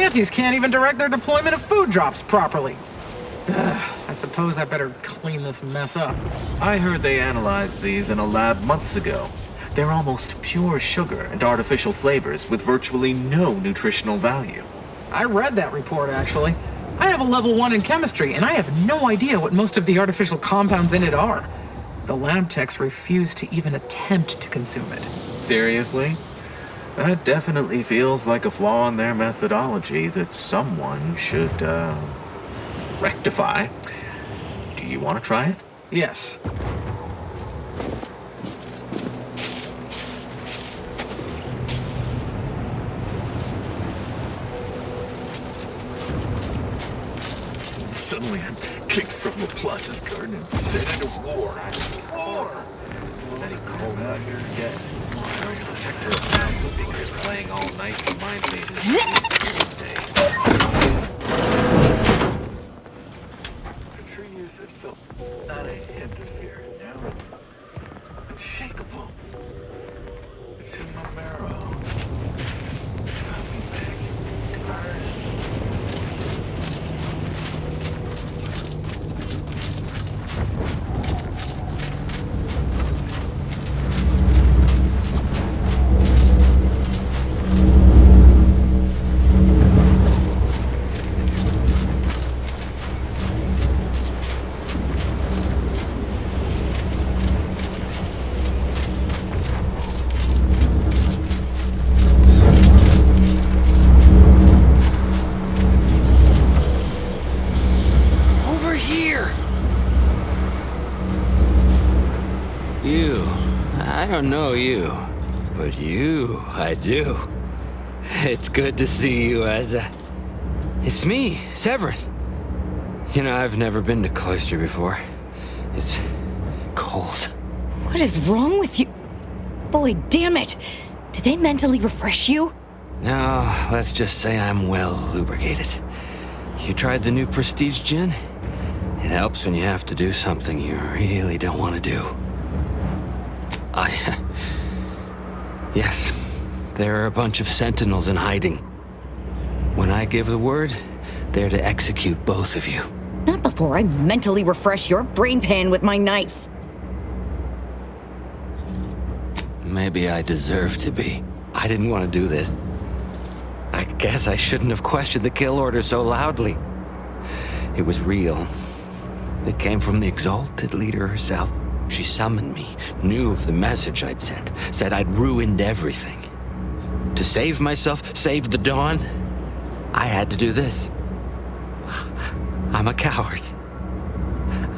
K: Antis can't even direct their deployment of food drops properly. I suppose I better clean this mess up.
R: I heard they analyzed these in a lab months ago. They're almost pure sugar and artificial flavors with virtually no nutritional value.
K: I read that report, actually. I have a level 1 in chemistry, and I have no idea what most of the artificial compounds in it are. The lab techs refuse to even attempt to consume it.
R: Seriously? That definitely feels like a flaw in their methodology that someone should, rectify. Do you want to try it?
K: Yes.
A: Suddenly I'm kicked from Laplace's garden and set into war.
R: War! Said he called out here dead. His protector of loudspeakers playing all night reminds me of his days.
A: For 3 years I felt not a hint of fear. Now it's unshakable. It's in my marrow. Got me back. Hard.
M: I don't know you, but you, I do. It's good to see you, Asa. It's me, Severin. You know, I've never been to Cloister before. It's cold.
H: What is wrong with you? Boy, damn it! Did they mentally refresh you?
M: No, let's just say I'm well lubricated. You tried the new Prestige gin? It helps when you have to do something you really don't want to do. Yes, there are a bunch of sentinels in hiding. When I give the word, they're to execute both of you.
H: Not before I mentally refresh your brain pan with my knife.
M: Maybe I deserve to be. I didn't want to do this. I guess I shouldn't have questioned the kill order so loudly. It was real. It came from the exalted leader herself. She summoned me, knew of the message I'd sent, said I'd ruined everything. To save myself, save the Dawn, I had to do this. I'm a coward.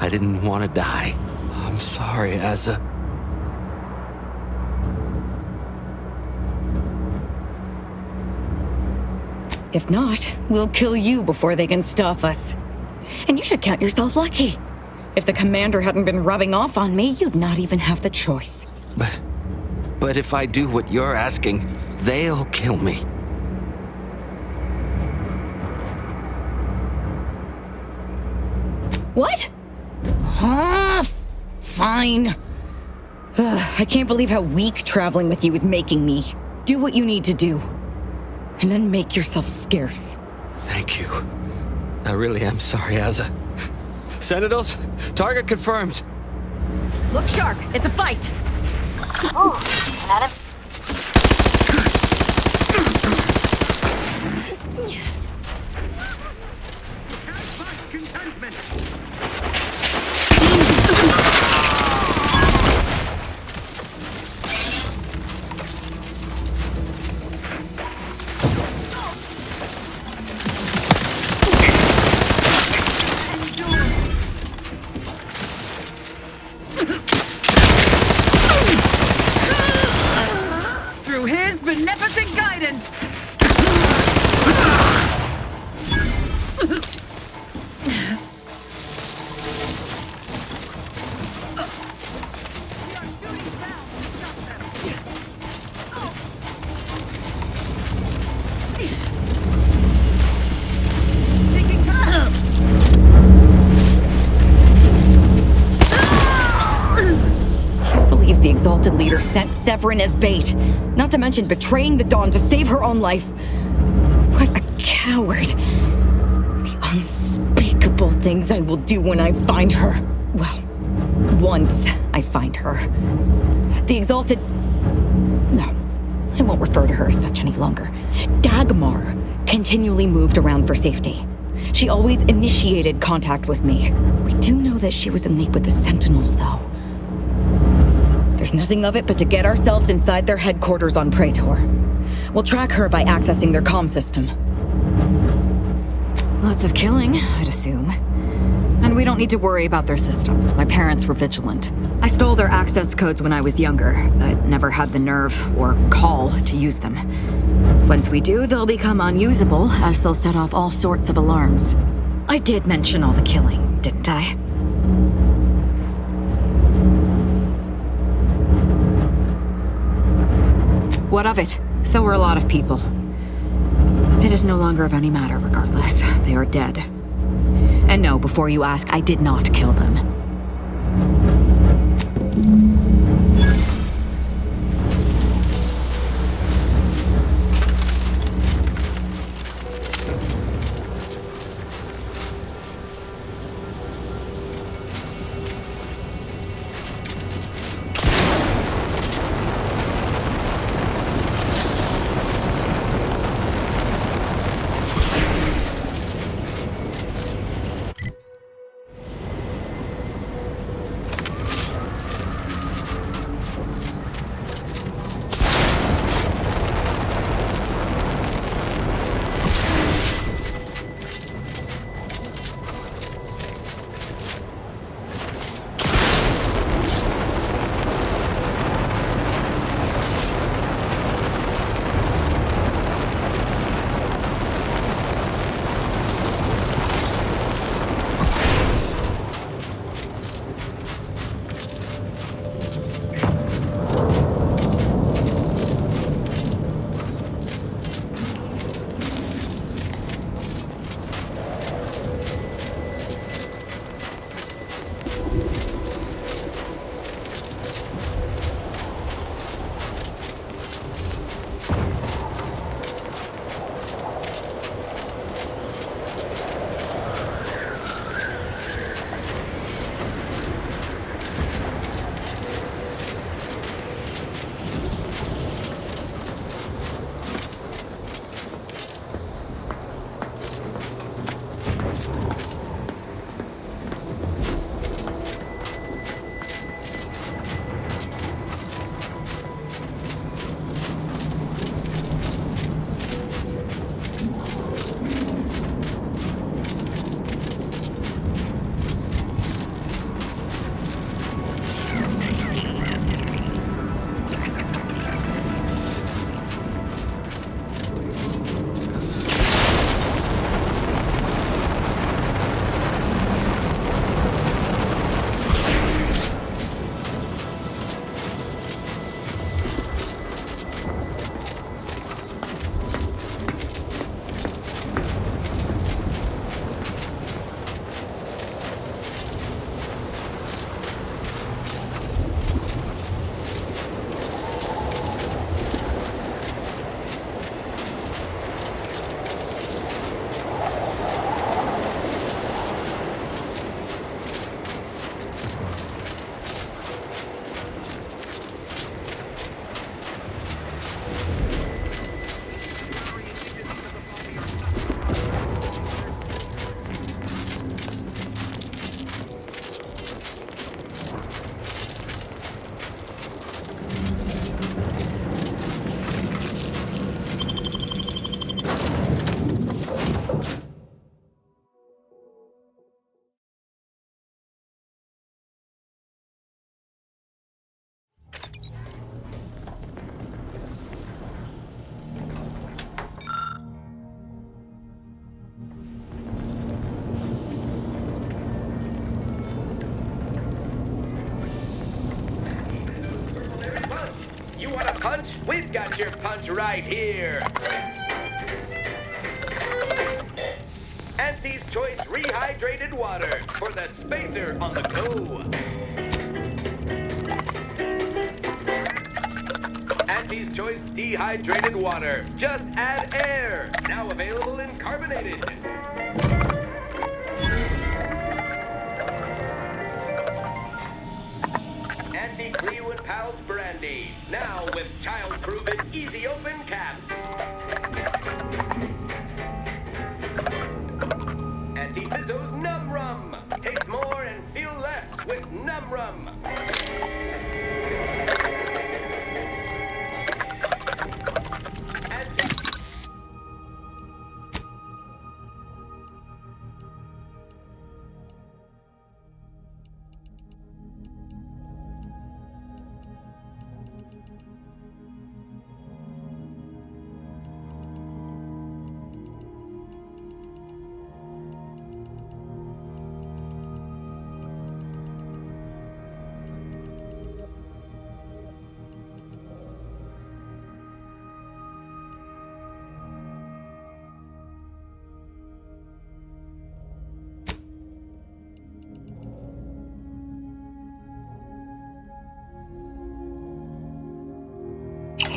M: I didn't want to die. I'm sorry, Asa.
H: If not, we'll kill you before they can stop us. And you should count yourself lucky. If the commander hadn't been rubbing off on me, you'd not even have the choice.
M: But if I do what you're asking, they'll kill me.
H: What? Fine. I can't believe how weak traveling with you is making me. Do what you need to do. And then make yourself scarce.
M: Thank you. I really am sorry, Asa. Sentinels, target confirmed.
H: Look sharp, it's a fight.
L: Ooh, not a...
F: Through his beneficent guidance.
H: The exalted leader sent Severin as bait, not to mention betraying the Dawn to save her own life. What a coward. The unspeakable things I will do when I find her. Well, once I find her. The exalted... No, I won't refer to her as such any longer. Dagmar continually moved around for safety. She always initiated contact with me. We do know that she was in league with the Sentinels, though. There's nothing of it but to get ourselves inside their headquarters on Praetor. We'll track her by accessing their comm system. Lots of killing, I'd assume. And we don't need to worry about their systems. My parents were vigilant. I stole their access codes when I was younger, but never had the nerve or call to use them. Once we do, they'll become unusable, as they'll set off all sorts of alarms. I did mention all the killing, didn't I? What of it? So were a lot of people. It is no longer of any matter, regardless. They are dead. And no, before you ask, I did not kill them.
N: punch? We've got your punch right here. Auntie's Choice Rehydrated Water for the spacer on the go. Auntie's Choice dehydrated water. Just add air. Now available in carbonated. Auntie Cleo and Pal's brandy. Now with child-proven easy open cap. Auntie Fizzo's Num Rum. Taste more and feel less with Num Rum.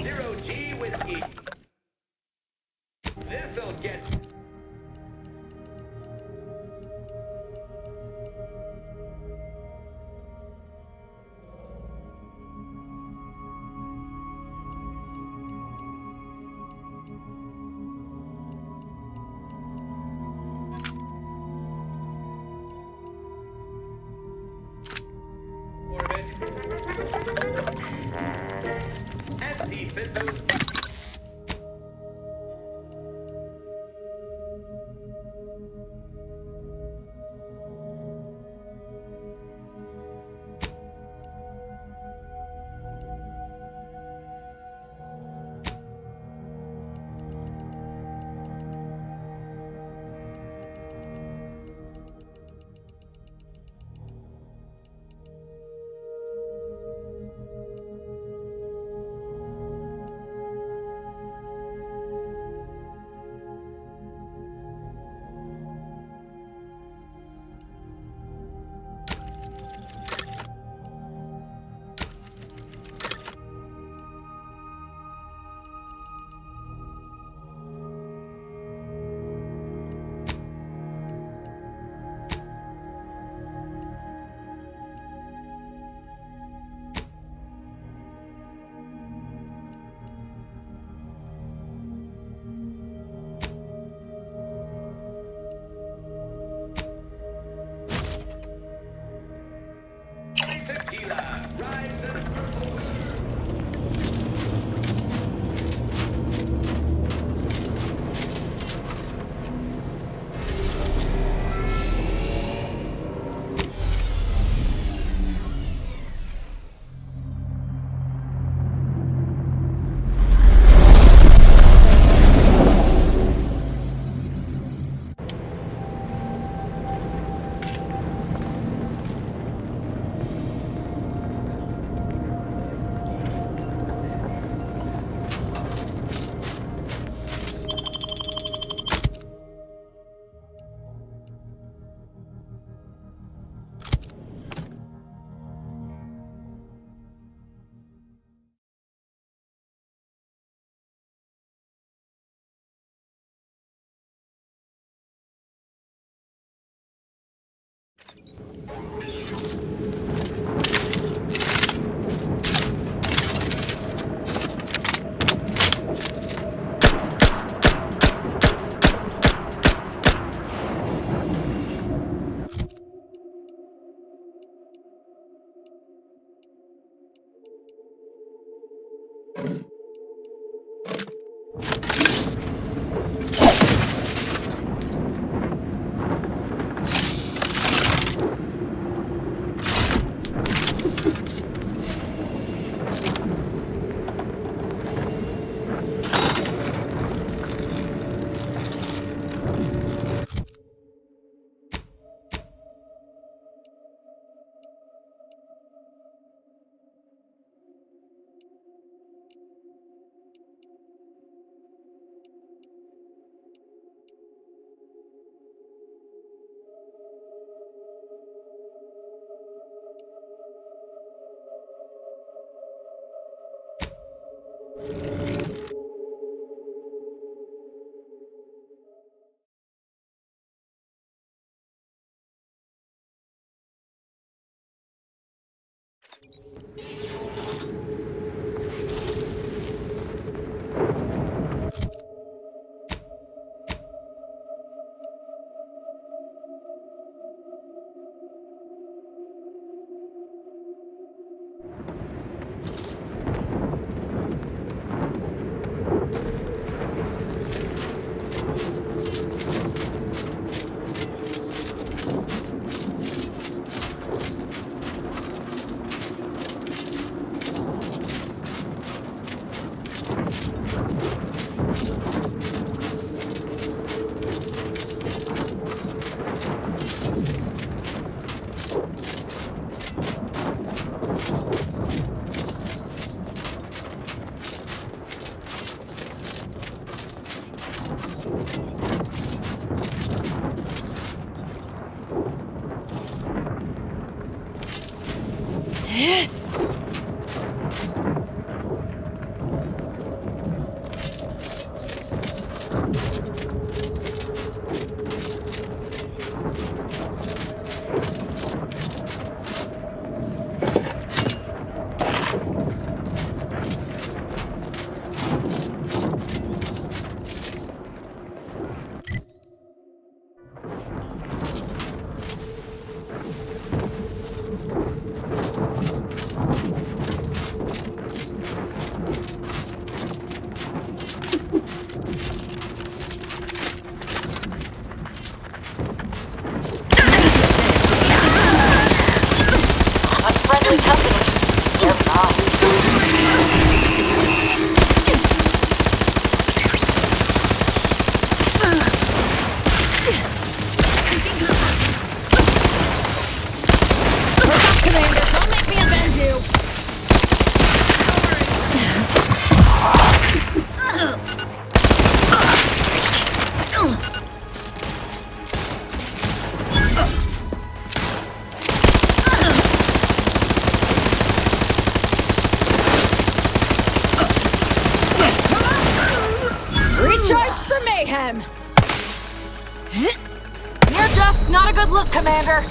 N: Zero G whiskey. This'll get. Orbit. Auntie Fizzo's. Tequila, rise and
U: Mayhem! You're just not a good look, Commander.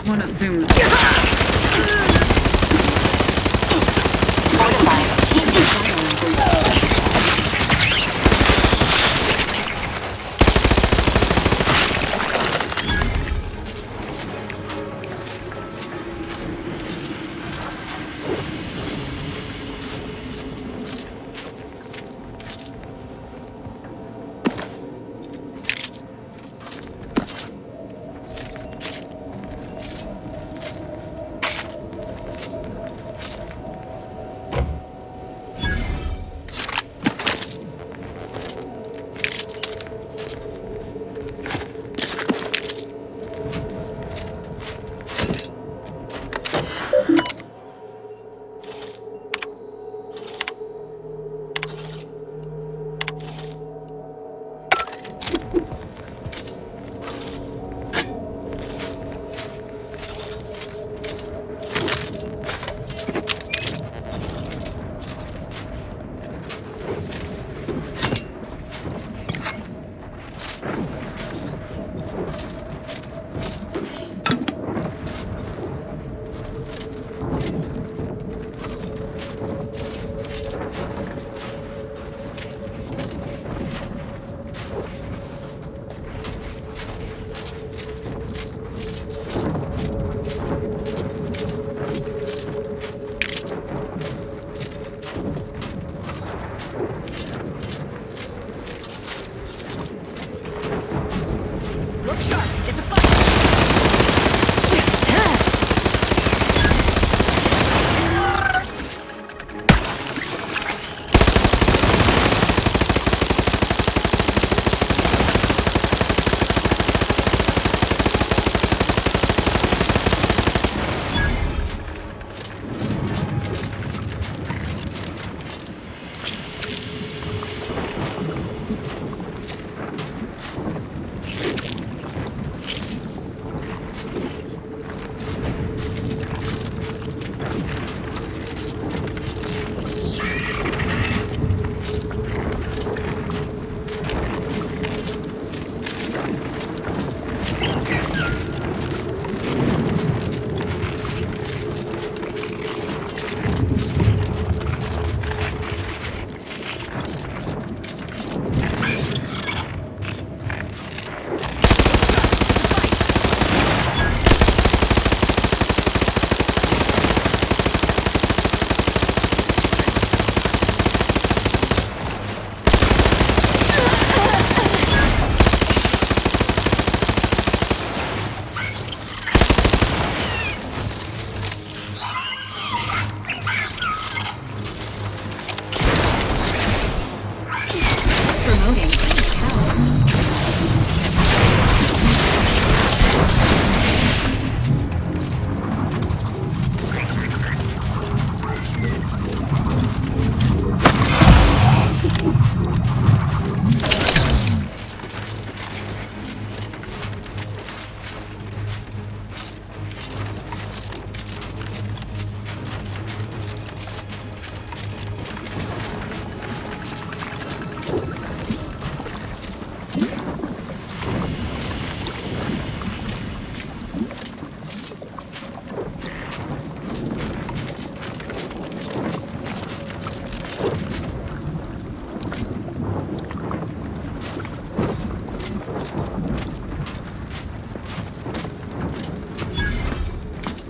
F: One assumes.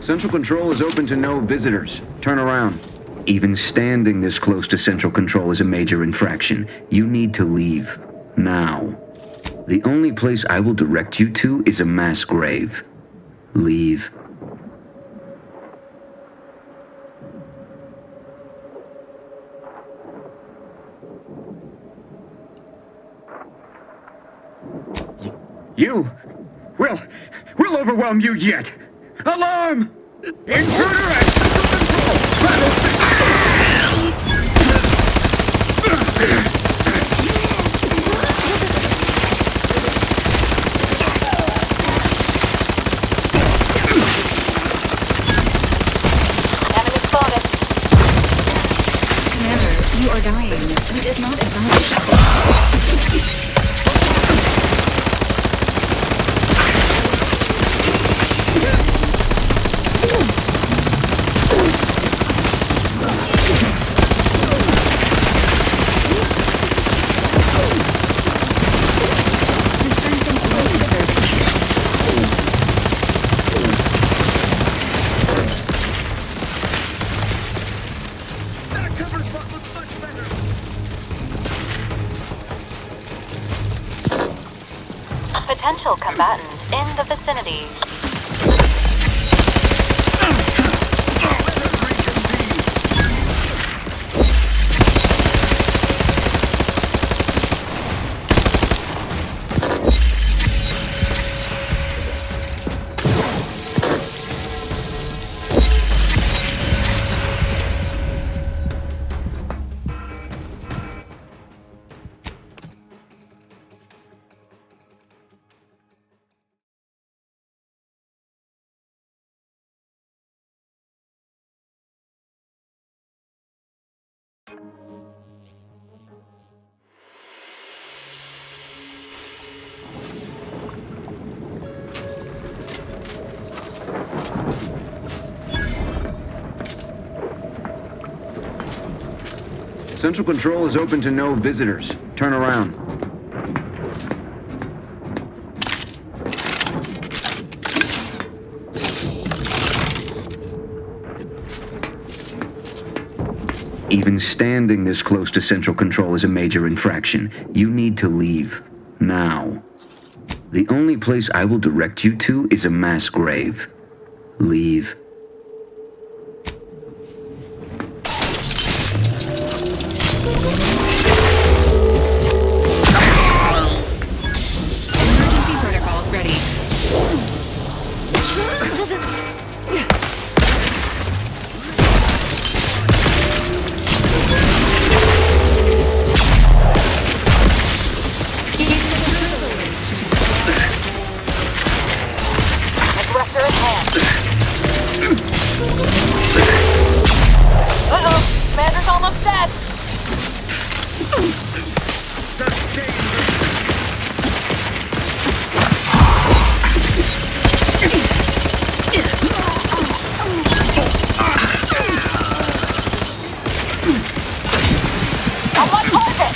D: Central Control is open to no visitors. Turn around. Even standing this close to Central Control is a major infraction. You need to leave. Now. The only place I will direct you to is a mass grave. Leave.
E: You! We'll overwhelm you yet! Alarm! Intruder at Central Control!
S: not advisable.
L: Potential combatants in the vicinity.
D: Central Control is open to no visitors. Turn around. Even standing this close to Central Control is a major infraction. You need to leave. Now. The only place I will direct you to is a mass grave. Leave.
J: Emergency protocols ready.
L: Aggressor at hand. Uh-oh, Commander's almost dead. I'm on target.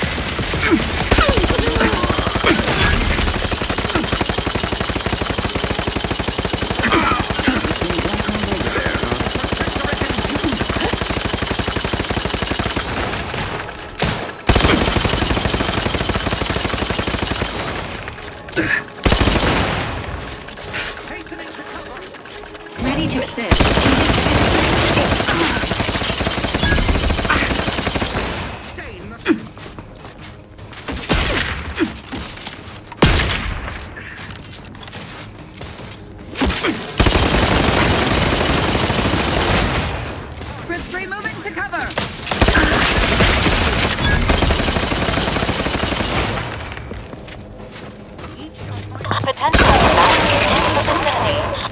J: Ready to assist.
F: Group 3 moving to cover.
L: Potential combatants in the vicinity.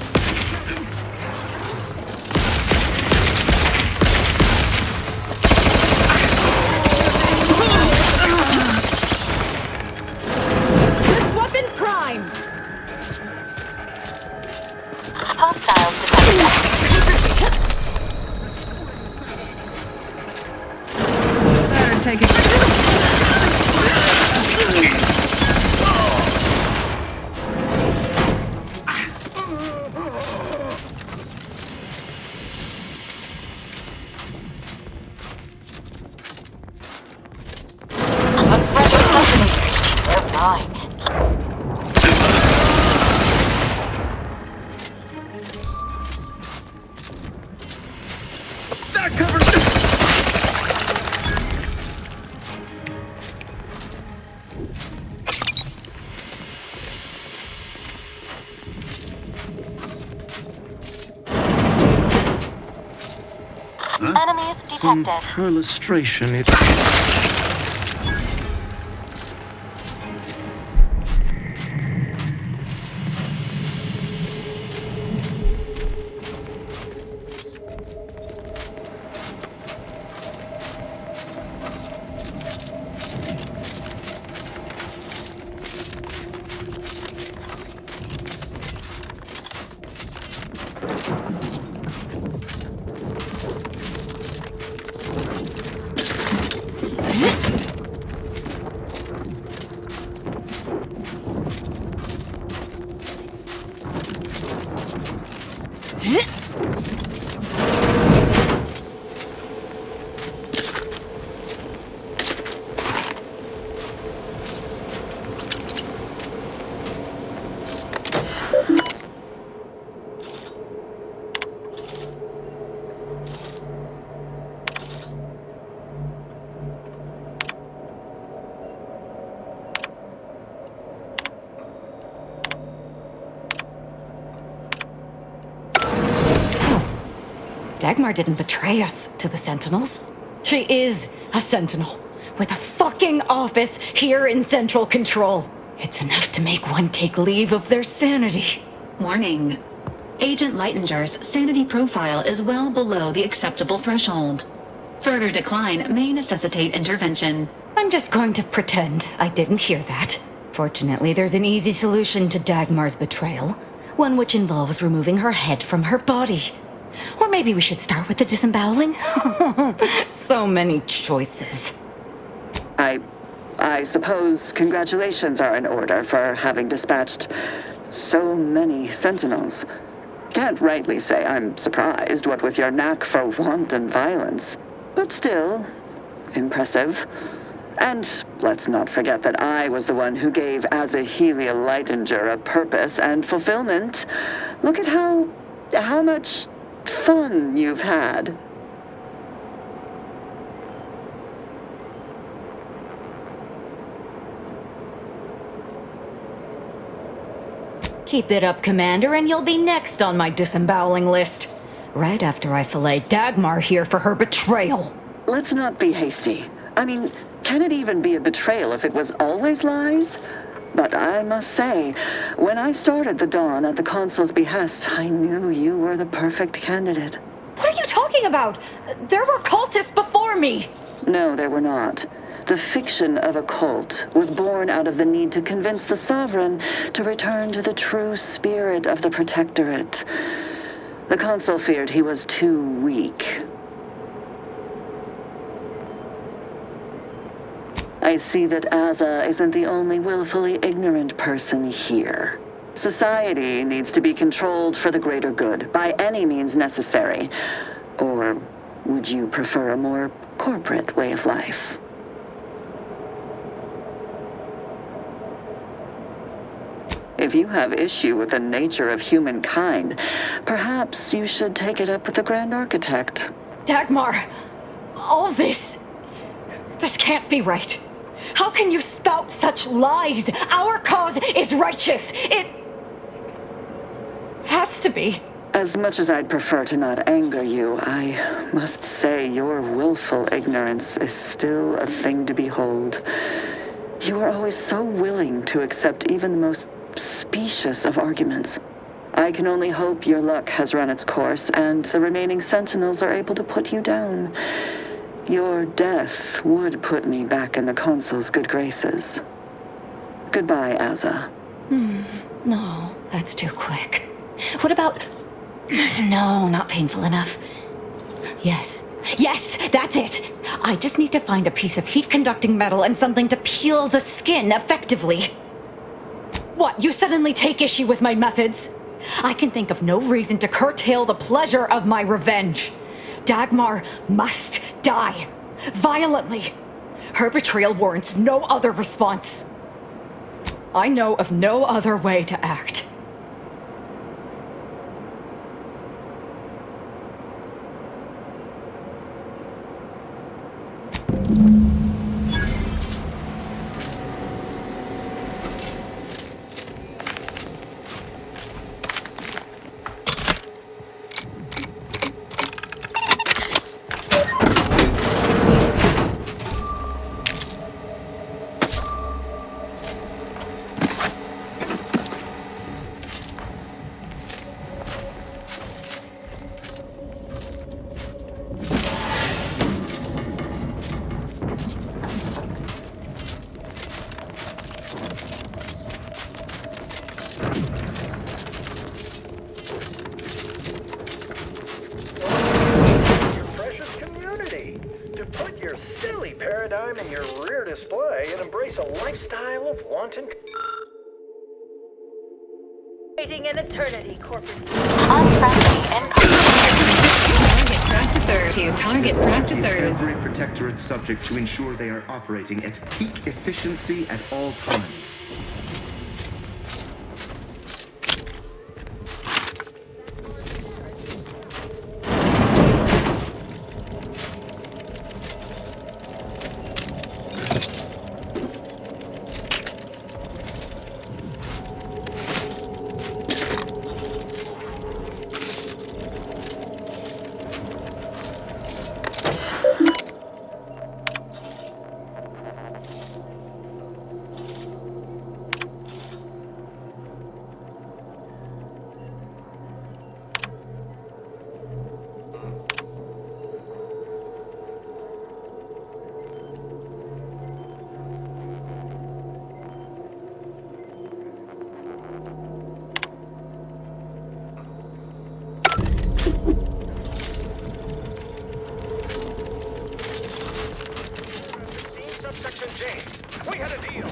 F: This weapon primed.
L: Hostiles detected.
F: Better take it.
L: A friendly company. They're mine. Enemies
E: Some
L: detected.
E: perlustration. It.
C: Dagmar didn't betray us to the Sentinels. She is a Sentinel with a fucking office here in Central Control. It's enough to make one take leave of their sanity.
J: Warning. Agent Lightinger's sanity profile is well below the acceptable threshold. Further decline may necessitate intervention.
C: I'm just going to pretend I didn't hear that. Fortunately, there's an easy solution to Dagmar's betrayal. One which involves removing her head from her body. Or maybe we should start with the disemboweling? So many choices.
O: I suppose congratulations are in order for having dispatched so many Sentinels. Can't rightly say I'm surprised, what with your knack for wanton violence. But still, impressive. And let's not forget that I was the one who gave Azahelia Lightinger a purpose and fulfillment. Look at how much fun you've had.
C: Keep it up, Commander, and you'll be next on my disemboweling list. Right after I fillet Dagmar here for her betrayal.
O: Let's not be hasty. I mean, can it even be a betrayal if it was always lies? But I must say, when I started the Dawn at the Consul's behest, I knew you were the perfect candidate.
C: What are you talking about? There were cultists before me.
O: No, there were not. The fiction of a cult was born out of the need to convince the Sovereign to return to the true spirit of the Protectorate. The Consul feared he was too weak. I see that Aza isn't the only willfully ignorant person here. Society needs to be controlled for the greater good, by any means necessary. Or would you prefer a more corporate way of life? If you have issue with the nature of humankind, perhaps you should take it up with the Grand Architect.
C: Dagmar, all this can't be right. How can you spout such lies? Our cause is righteous. It has to be.
O: As much as I'd prefer to not anger you, I must say your willful ignorance is still a thing to behold. You are always so willing to accept even the most specious of arguments. I can only hope your luck has run its course and the remaining Sentinels are able to put you down. Your death would put me back in the Consul's good graces. Goodbye, Aza.
C: No, that's too quick. What about... No, not painful enough. Yes, that's it. I just need to find a piece of heat-conducting metal and something to peel the skin effectively. What, you suddenly take issue with my methods? I can think of no reason to curtail the pleasure of my revenge. Dagmar must die. Violently. Her betrayal warrants no other response. I know of no other way to act.
B: paradigm in your rear display and embrace a lifestyle of wanton...
L: Waiting an eternity, corporate.
J: Target practicers.
P: Every Protectorate subject to ensure they are operating at peak efficiency at all times.
B: Listen, James, we had a deal.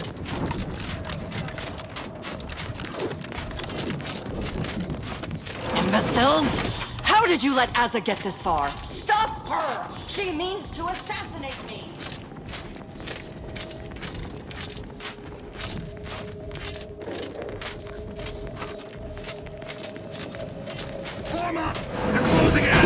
Q: Imbeciles! How did you let Azza get this far? Stop her! She means to assassinate me!
E: Form up! They're closing in!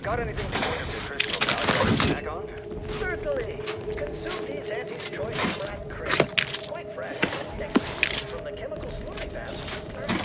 B: Got anything to nutritional value to snack on? Certainly. Consume these Auntie's Choice Brat Crisps. Quite fresh. Extracted from the chemical slurry baths just started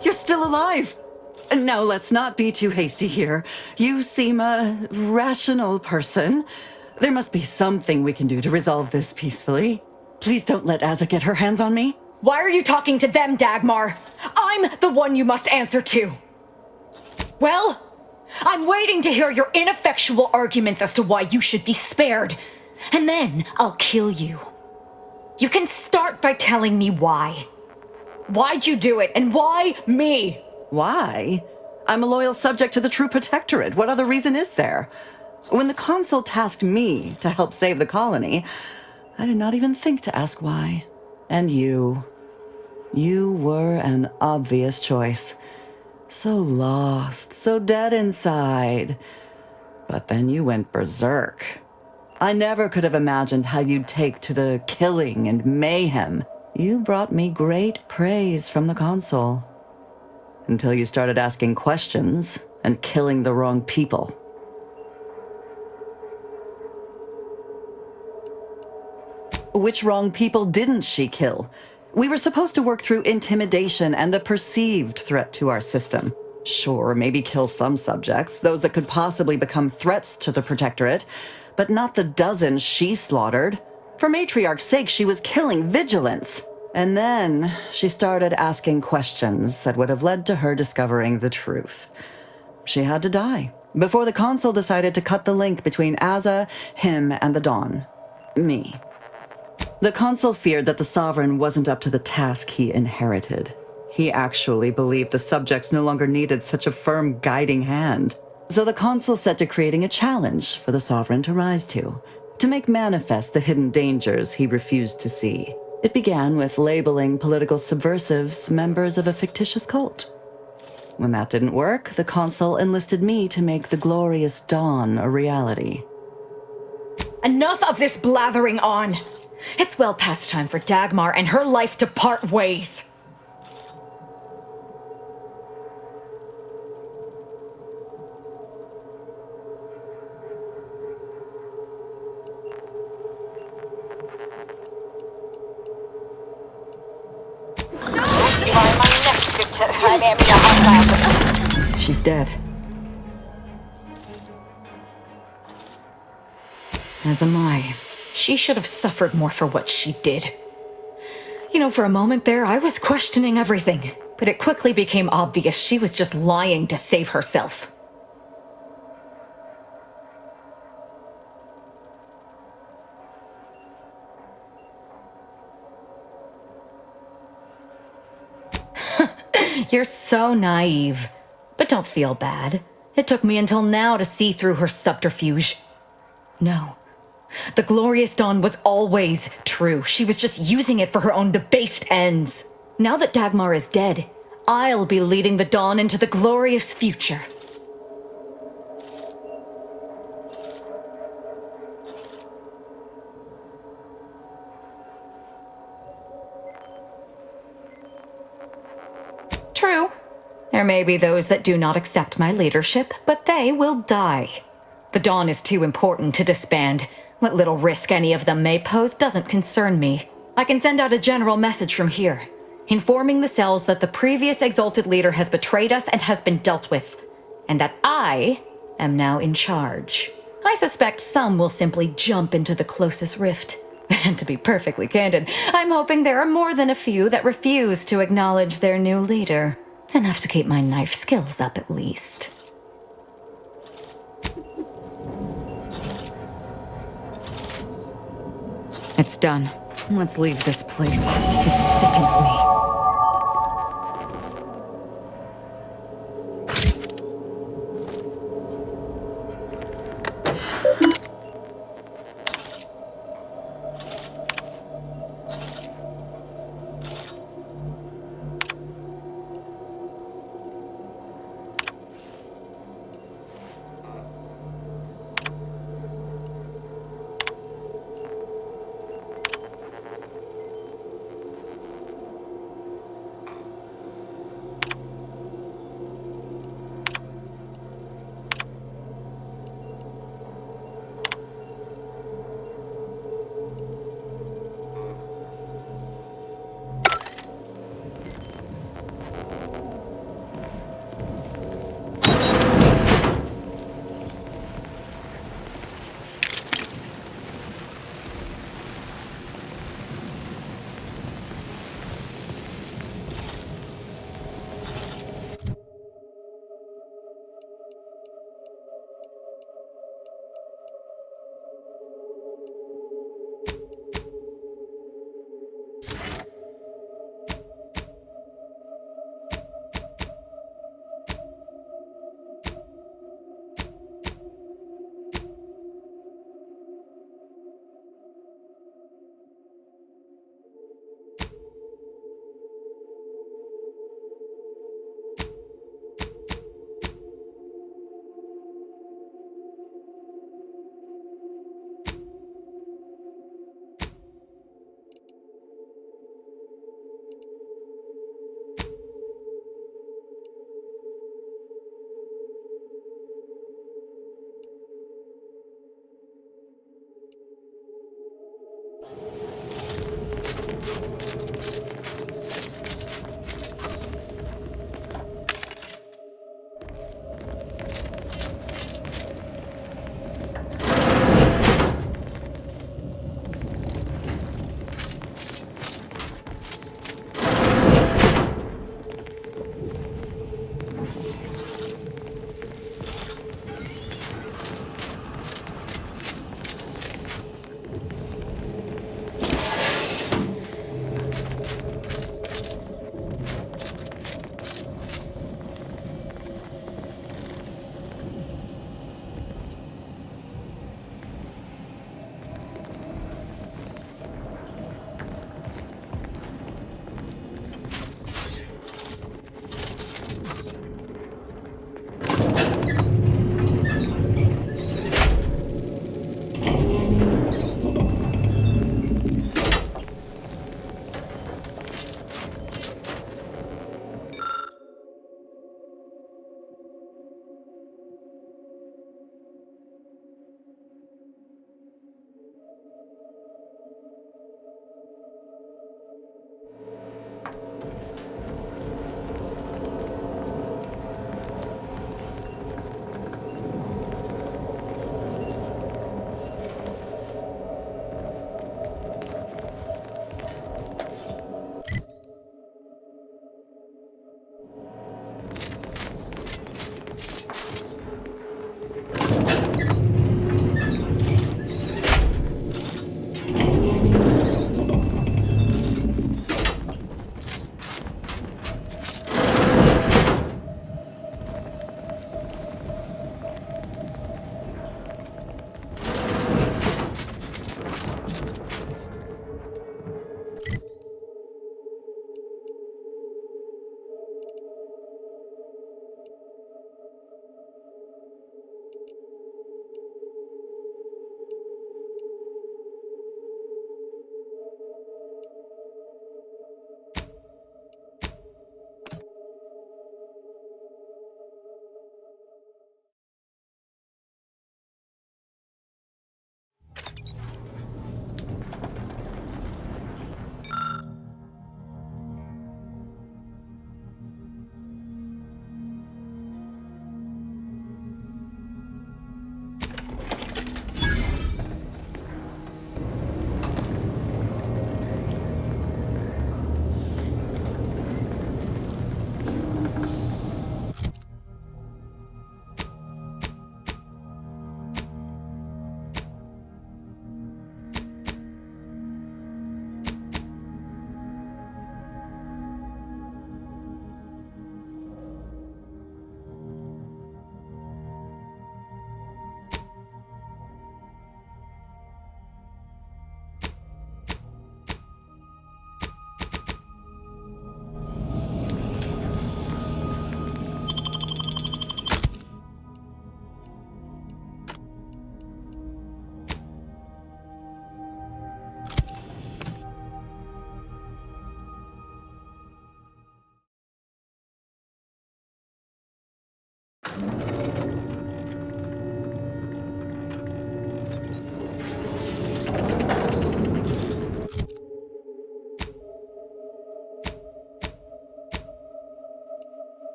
Q: You're still alive! Now, let's not be too hasty here. You seem a rational person. There must be something we can do to resolve this peacefully. Please don't let Azza get her hands on me.
C: Why are you talking to them, Dagmar? I'm the one you must answer to. Well, I'm waiting to hear your ineffectual arguments as to why you should be spared. And then I'll kill you. You can start by telling me why. Why'd you do it, and why me?
Q: Why? I'm a loyal subject to the True Protectorate. What other reason is there? When the Consul tasked me to help save the colony, I did not even think to ask why. And you were an obvious choice. So lost, so dead inside. But then you went berserk. I never could have imagined how you'd take to the killing and mayhem. You brought me great praise from the Consul. Until you started asking questions and killing the wrong people. Which wrong people didn't she kill? We were supposed to work through intimidation and the perceived threat to our system. Sure, maybe kill some subjects, those that could possibly become threats to the Protectorate, but not the dozens she slaughtered. For Matriarch's sake, she was killing vigilance. And then she started asking questions that would have led to her discovering the truth. She had to die before the Consul decided to cut the link between Azza, him, and the Dawn. Me. The Consul feared that the Sovereign wasn't up to the task he inherited. He actually believed the subjects no longer needed such a firm guiding hand. So the Consul set to creating a challenge for the Sovereign to rise to make manifest the hidden dangers he refused to see. It began with labeling political subversives members of a fictitious cult. When that didn't work, the Consul enlisted me to make the glorious dawn a reality.
C: Enough of this blathering on! It's well past time for Dagmar and her life to part ways.
Q: She's dead.
H: As am I. She should have suffered more for what she did. You know, for a moment there, I was questioning everything, but it quickly became obvious she was just lying to save herself. You're so naive. But don't feel bad. It took me until now to see through her subterfuge. No. The Glorious Dawn was always true. She was just using it for her own debased ends. Now that Dagmar is dead, I'll be leading the Dawn into the glorious future. True. There may be those that do not accept my leadership, but they will die. The Dawn is too important to disband. What little risk any of them may pose doesn't concern me. I can send out a general message from here, informing the cells that the previous Exalted Leader has betrayed us and has been dealt with, and that I am now in charge. I suspect some will simply jump into the closest rift. And to be perfectly candid, I'm hoping there are more than a few that refuse to acknowledge their new leader. Enough to keep my knife skills up, at least. It's done. Let's leave this place. It sickens me.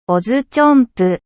I: OzChomp